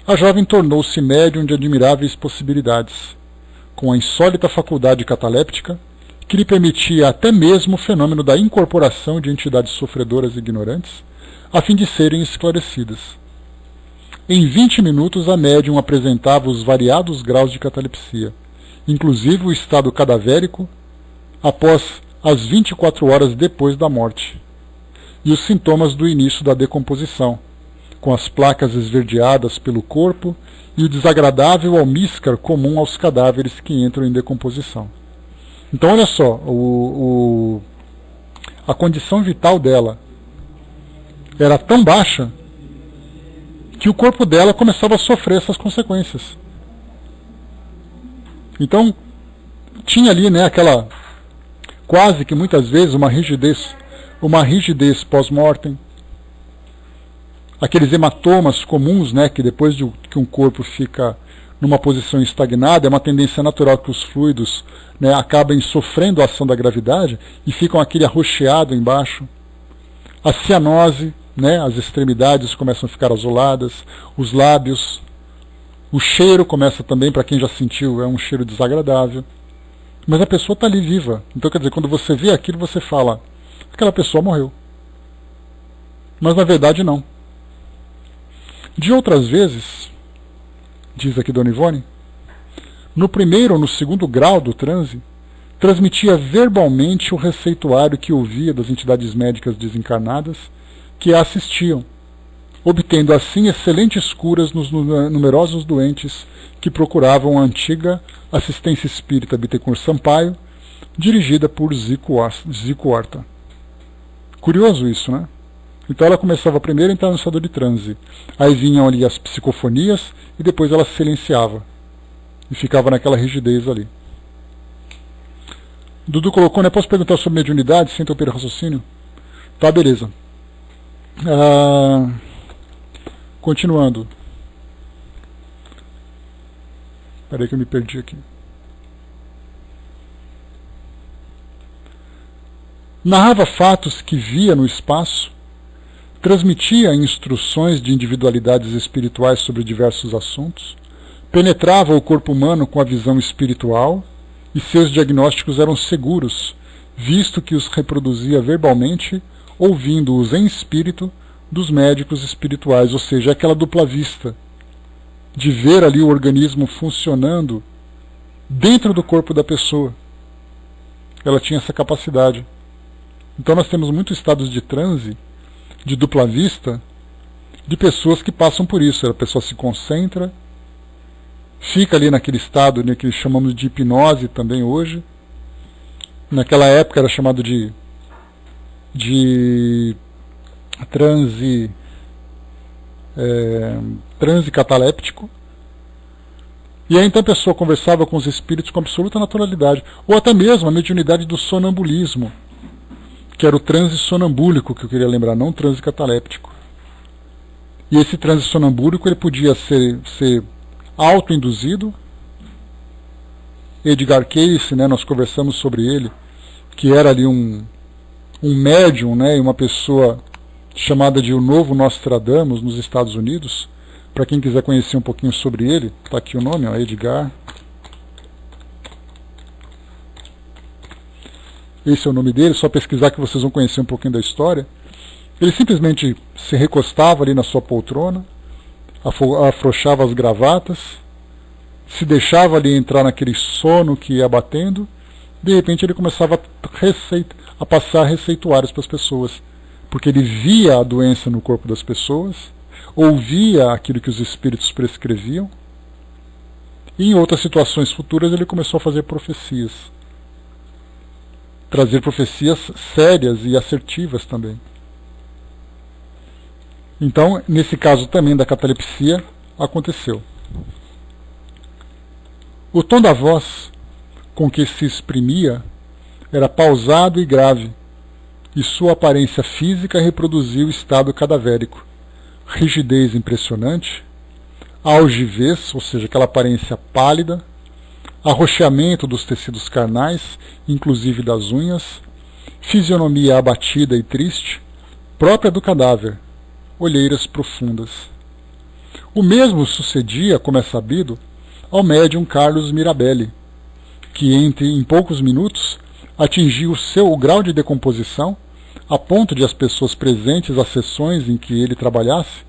a jovem tornou-se médium de admiráveis possibilidades, com a insólita faculdade cataléptica, que lhe permitia até mesmo o fenômeno da incorporação de entidades sofredoras e ignorantes, a fim de serem esclarecidas. Em 20 minutos, a médium apresentava os variados graus de catalepsia, inclusive o estado cadavérico, após as 24 horas depois da morte, e os sintomas do início da decomposição, com as placas esverdeadas pelo corpo e o desagradável almíscar comum aos cadáveres que entram em decomposição. Então, olha só, a condição vital dela era tão baixa que o corpo dela começava a sofrer essas consequências. Então, tinha ali, né, aquela, quase que muitas vezes uma rigidez pós-mortem, aqueles hematomas comuns, né, que depois de que um corpo fica numa posição estagnada, é uma tendência natural que os fluidos, né, acabem sofrendo a ação da gravidade e ficam aquele arroxeado embaixo. A cianose, né, as extremidades começam a ficar azuladas, os lábios, o cheiro começa também, para quem já sentiu, é um cheiro desagradável. Mas a pessoa está ali viva. Então, quer dizer, quando você vê aquilo, você fala, aquela pessoa morreu. Mas na verdade não. De outras vezes, diz aqui Dona Ivone, no primeiro ou no segundo grau do transe, transmitia verbalmente o receituário que ouvia das entidades médicas desencarnadas que a assistiam, obtendo assim excelentes curas nos numerosos doentes que procuravam a antiga assistência espírita Bittencourt Sampaio, dirigida por Zico Horta. Curioso isso, né? Então ela começava primeiro a entrar no estado de transe. Aí vinham ali as psicofonias e depois ela silenciava. E ficava naquela rigidez ali. Dudu colocou, né? Posso perguntar sobre mediunidade sem interromper o raciocínio? Tá, beleza. Continuando. Espera aí que eu me perdi aqui. Narrava fatos que via no espaço, transmitia instruções de individualidades espirituais sobre diversos assuntos, penetrava o corpo humano com a visão espiritual e seus diagnósticos eram seguros, visto que os reproduzia verbalmente, ouvindo-os em espírito dos médicos espirituais, ou seja, aquela dupla vista, de ver ali o organismo funcionando dentro do corpo da pessoa. Ela tinha essa capacidade. Então nós temos muitos estados de transe, de dupla vista, de pessoas que passam por isso. A pessoa se concentra, fica ali naquele estado, né, que chamamos de hipnose também hoje. Naquela época era chamado de transe cataléptico. E aí então a pessoa conversava com os espíritos com absoluta naturalidade. Ou até mesmo a mediunidade do sonambulismo, que era o transe sonambúlico que eu queria lembrar, não o transe cataléptico. E esse transe sonambúlico ele podia ser autoinduzido. Edgar Cayce, né, nós conversamos sobre ele, que era ali um médium, né, uma pessoa chamada de o Novo Nostradamus nos Estados Unidos. Para quem quiser conhecer um pouquinho sobre ele, está aqui o nome, ó, Edgar. Esse é o nome dele, só pesquisar que vocês vão conhecer um pouquinho da história. Ele simplesmente se recostava ali na sua poltrona, afrouxava as gravatas, se deixava ali entrar naquele sono que ia batendo, de repente ele começava a passar receituários para as pessoas, porque ele via a doença no corpo das pessoas, ouvia aquilo que os espíritos prescreviam, e em outras situações futuras ele começou a fazer profecias. Trazer profecias sérias e assertivas também. Então, nesse caso também da catalepsia, aconteceu. O tom da voz com que se exprimia era pausado e grave, e sua aparência física reproduzia o estado cadavérico. Rigidez impressionante, algivez, ou seja, aquela aparência pálida, arroxeamento dos tecidos carnais, inclusive das unhas, fisionomia abatida e triste, própria do cadáver, olheiras profundas. O mesmo sucedia, como é sabido, ao médium Carlos Mirabelli, que em poucos minutos atingiu o grau de decomposição a ponto de as pessoas presentes às sessões em que ele trabalhasse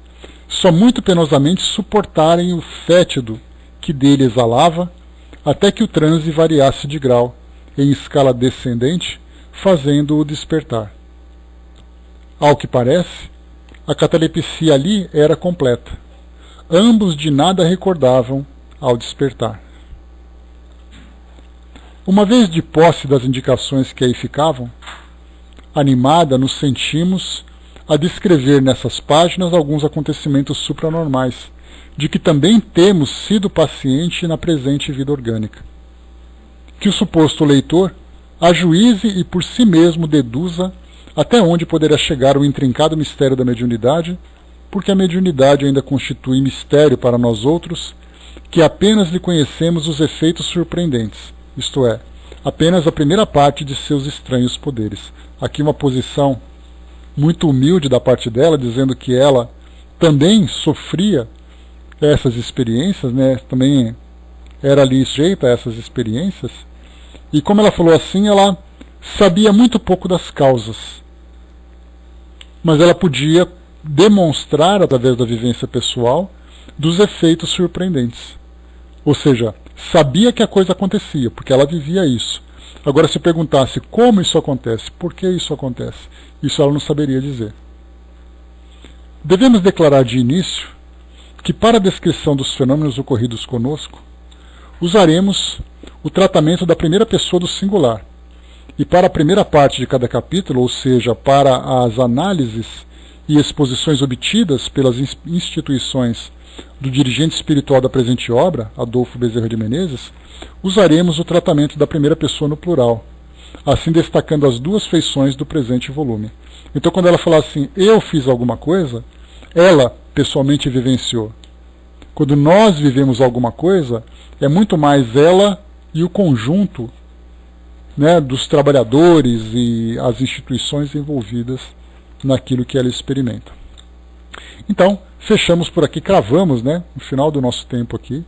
só muito penosamente suportarem o fétido que dele exalava, até que o transe variasse de grau, em escala descendente, fazendo-o despertar. Ao que parece, a catalepsia ali era completa. Ambos de nada recordavam ao despertar. Uma vez de posse das indicações que aí ficavam, animada nos sentimos a descrever nessas páginas alguns acontecimentos supranormais, de que também temos sido paciente na presente vida orgânica. que o suposto leitor ajuize e por si mesmo deduza até onde poderá chegar o intrincado mistério da mediunidade, porque a mediunidade ainda constitui mistério para nós outros, que apenas lhe conhecemos os efeitos surpreendentes, isto é, apenas a primeira parte de seus estranhos poderes. Aqui uma posição muito humilde da parte dela, dizendo que ela também sofria essas experiências, né? Também era ali sujeita a essas experiências, e como ela falou assim, ela sabia muito pouco das causas, mas ela podia demonstrar, através da vivência pessoal, dos efeitos surpreendentes. Ou seja, sabia que a coisa acontecia, porque ela vivia isso. Agora, se perguntasse como isso acontece, por que isso acontece, isso ela não saberia dizer. Devemos declarar de início que, para a descrição dos fenômenos ocorridos conosco, usaremos o tratamento da primeira pessoa do singular. E para a primeira parte de cada capítulo, ou seja, para as análises e exposições obtidas pelas instituições do dirigente espiritual da presente obra, Adolfo Bezerra de Menezes, usaremos o tratamento da primeira pessoa no plural, assim destacando as duas feições do presente volume. Então, quando ela falar assim, eu fiz alguma coisa, ela pessoalmente vivenciou. Quando nós vivemos alguma coisa, é muito mais ela e o conjunto, né, dos trabalhadores e as instituições envolvidas naquilo que ela experimenta. Então, fechamos por aqui, cravamos, né, no final do nosso tempo aqui,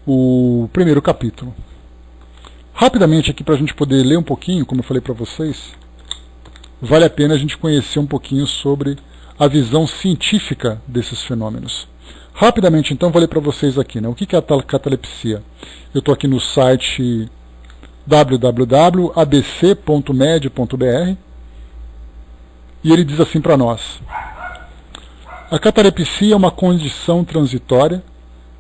o primeiro capítulo. Rapidamente aqui, para a gente poder ler um pouquinho, como eu falei para vocês, vale a pena a gente conhecer um pouquinho sobre a visão científica desses fenômenos. Rapidamente, então, vou ler para vocês aqui, né, o que é a catalepsia. Eu estou aqui no site www.abc.med.br e ele diz assim para nós: a catalepsia é uma condição transitória,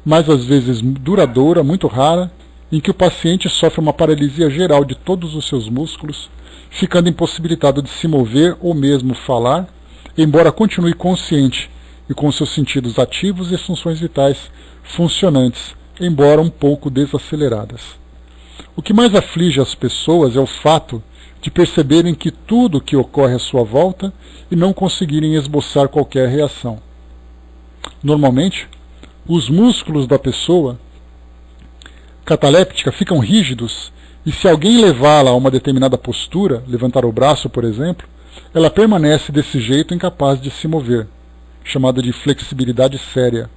mas às vezes duradoura, muito rara, em que o paciente sofre uma paralisia geral de todos os seus músculos, ficando impossibilitado de se mover ou mesmo falar, embora continue consciente e com seus sentidos ativos e funções vitais funcionantes, embora um pouco desaceleradas. O que mais aflige as pessoas é o fato de perceberem que tudo o que ocorre à sua volta e não conseguirem esboçar qualquer reação. Normalmente, os músculos da pessoa cataléptica ficam rígidos e se alguém levá-la a uma determinada postura, levantar o braço, por exemplo, ela permanece desse jeito incapaz de se mover, chamada de flexibilidade séria.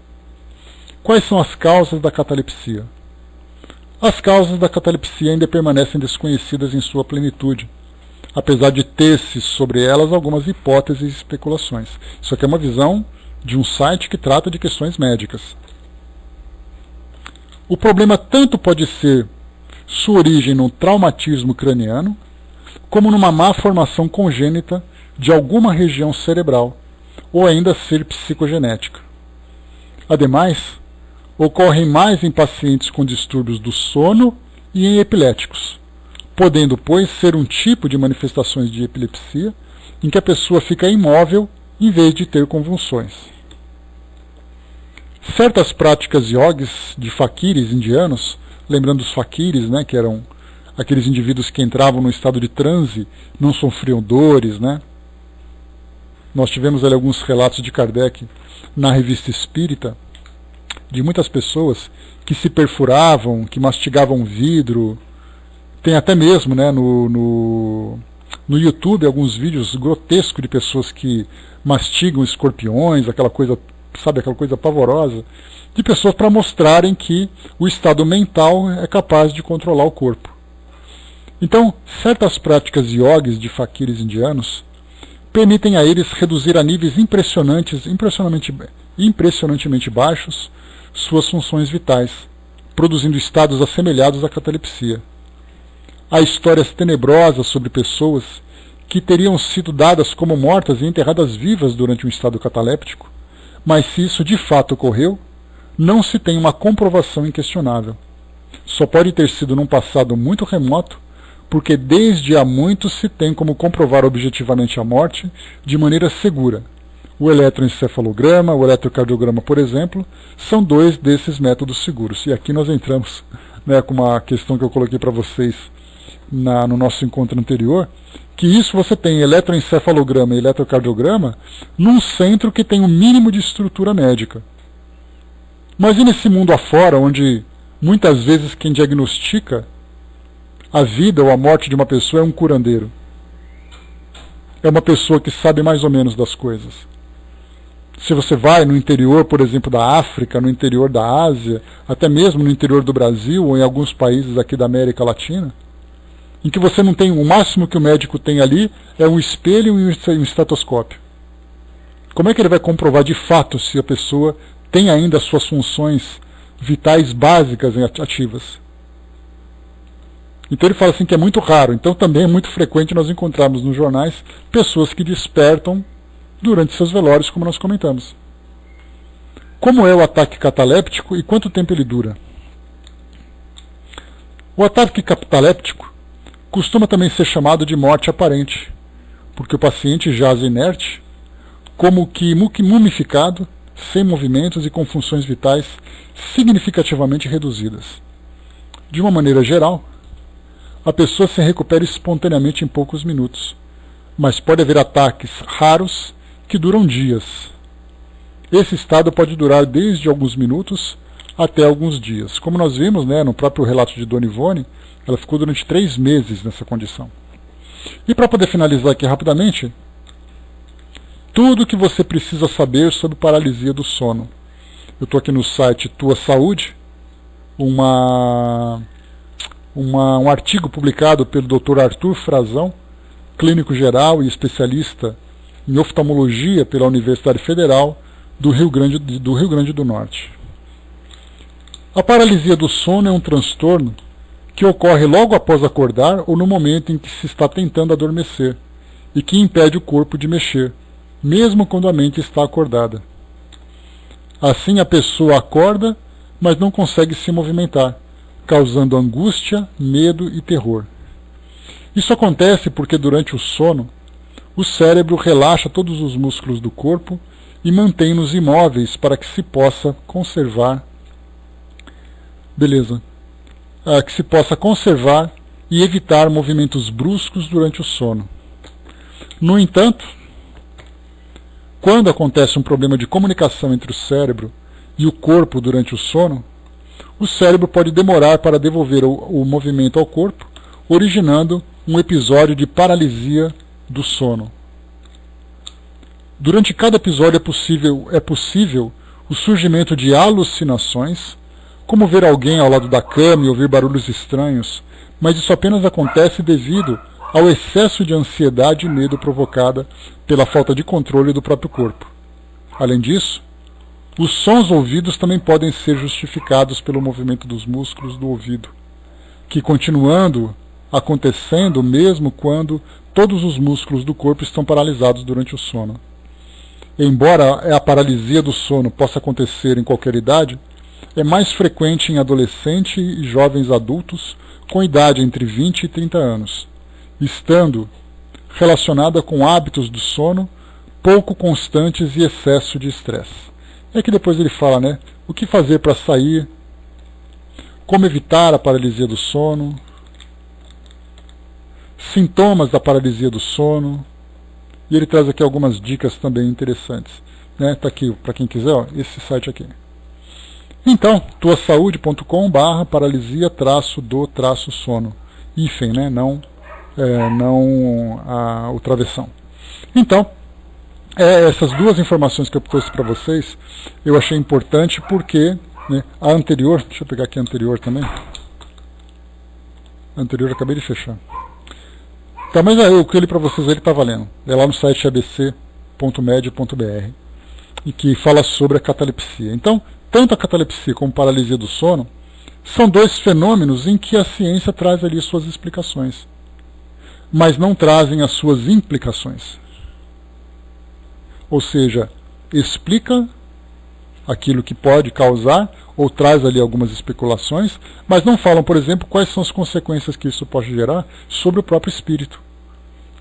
Quais são as causas da catalepsia? As causas da catalepsia ainda permanecem desconhecidas em sua plenitude, apesar de ter-se sobre elas algumas hipóteses e especulações. Isso aqui é uma visão de um site que trata de questões médicas. O problema tanto pode ser sua origem num traumatismo craniano, como numa má formação congênita de alguma região cerebral, ou ainda ser psicogenética. Ademais, ocorrem mais em pacientes com distúrbios do sono e em epiléticos, podendo, pois, ser um tipo de manifestações de epilepsia em que a pessoa fica imóvel em vez de ter convulsões. Certas práticas yogis de faquires indianos, lembrando os faquires, né, que eram aqueles indivíduos que entravam no estado de transe, não sofriam dores, né? Nós tivemos ali alguns relatos de Kardec na Revista Espírita, de muitas pessoas que se perfuravam, que mastigavam vidro. Tem até mesmo, né, no YouTube alguns vídeos grotescos de pessoas que mastigam escorpiões, aquela coisa, sabe, aquela coisa pavorosa, de pessoas para mostrarem que o estado mental é capaz de controlar o corpo. Então, certas práticas yogis de faquires indianos permitem a eles reduzir a níveis impressionantemente baixos suas funções vitais, produzindo estados assemelhados à catalepsia. Há histórias tenebrosas sobre pessoas que teriam sido dadas como mortas e enterradas vivas durante um estado cataléptico, mas se isso de fato ocorreu, não se tem uma comprovação inquestionável. Só pode ter sido num passado muito remoto, porque desde há muito se tem como comprovar objetivamente a morte de maneira segura. O eletroencefalograma, o eletrocardiograma, por exemplo, são dois desses métodos seguros. E aqui nós entramos né, com uma questão que eu coloquei para vocês no nosso encontro anterior, que isso você tem eletroencefalograma e eletrocardiograma num centro que tem o mínimo de estrutura médica. Mas e nesse mundo afora, onde muitas vezes quem diagnostica a vida ou a morte de uma pessoa é um curandeiro? É uma pessoa que sabe mais ou menos das coisas. Se você vai no interior, por exemplo, da África, no interior da Ásia, até mesmo no interior do Brasil ou em alguns países aqui da América Latina, em que você não tem, o máximo que o médico tem ali é um espelho e um estetoscópio. Como é que ele vai comprovar de fato se a pessoa tem ainda as suas funções vitais básicas ativas? Então ele fala assim que é muito raro, então também é muito frequente nós encontrarmos nos jornais pessoas que despertam durante seus velórios, como nós comentamos. Como é o ataque cataléptico e quanto tempo ele dura? O ataque cataléptico costuma também ser chamado de morte aparente, porque o paciente jaz inerte, como que mumificado, sem movimentos e com funções vitais significativamente reduzidas. De uma maneira geral, a pessoa se recupera espontaneamente em poucos minutos, mas pode haver ataques raros que duram dias. Esse estado pode durar desde alguns minutos até alguns dias. Como nós vimos, né, no próprio relato de Dona Ivone, ela ficou durante 3 meses nessa condição. E para poder finalizar aqui rapidamente, tudo o que você precisa saber sobre paralisia do sono. Eu estou aqui no site Tua Saúde, um artigo publicado pelo Dr. Arthur Frazão, clínico geral e especialista em oftalmologia pela Universidade Federal do Rio Grande do Norte. A paralisia do sono é um transtorno que ocorre logo após acordar ou no momento em que se está tentando adormecer e que impede o corpo de mexer, mesmo quando a mente está acordada. Assim a pessoa acorda, mas não consegue se movimentar, causando angústia, medo e terror. Isso acontece porque durante o sono, o cérebro relaxa todos os músculos do corpo e mantém-nos imóveis para que se possa conservar. Que se possa conservar e evitar movimentos bruscos durante o sono. No entanto, quando acontece um problema de comunicação entre o cérebro e o corpo durante o sono, o cérebro pode demorar para devolver o movimento ao corpo, originando um episódio de paralisia do sono. Durante cada episódio é possível o surgimento de alucinações, como ver alguém ao lado da cama e ouvir barulhos estranhos, mas isso apenas acontece devido ao excesso de ansiedade e medo provocada pela falta de controle do próprio corpo. Além disso, os sons ouvidos também podem ser justificados pelo movimento dos músculos do ouvido, que continuando acontecendo mesmo quando todos os músculos do corpo estão paralisados durante o sono. Embora a paralisia do sono possa acontecer em qualquer idade, é mais frequente em adolescentes e jovens adultos com idade entre 20 e 30 anos, estando relacionada com hábitos do sono pouco constantes e excesso de estresse. É que depois ele fala, né, o que fazer para sair, como evitar a paralisia do sono, sintomas da paralisia do sono, e ele traz aqui algumas dicas também interessantes. Está aqui, para quem quiser, ó, esse site aqui. Então, tuasaude.com/paralisia-do-sono. Hífen, né? Não o travessão. Então, essas duas informações que eu trouxe para vocês, eu achei importante porque, né, a anterior, deixa eu pegar aqui a anterior também. A anterior eu acabei de fechar. Tá, mas o que eu li para vocês ele está valendo. É lá no site abc.med.br e que fala sobre a catalepsia. Então, tanto a catalepsia como a paralisia do sono são dois fenômenos em que a ciência traz ali suas explicações, mas não trazem as suas implicações. Ou seja, explica aquilo que pode causar, ou traz ali algumas especulações, mas não falam, por exemplo, quais são as consequências que isso pode gerar sobre o próprio espírito,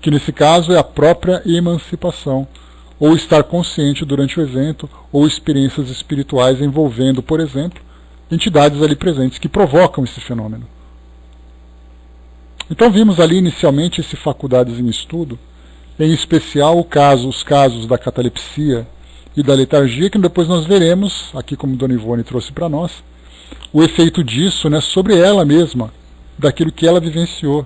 que nesse caso é a própria emancipação, ou estar consciente durante o evento, ou experiências espirituais envolvendo, por exemplo, entidades ali presentes que provocam esse fenômeno. Então vimos ali inicialmente esse faculdades em estudo, em especial os casos da catalepsia e da letargia, que depois nós veremos, aqui como Dona Ivone trouxe para nós, o efeito disso, né, sobre ela mesma, daquilo que ela vivenciou.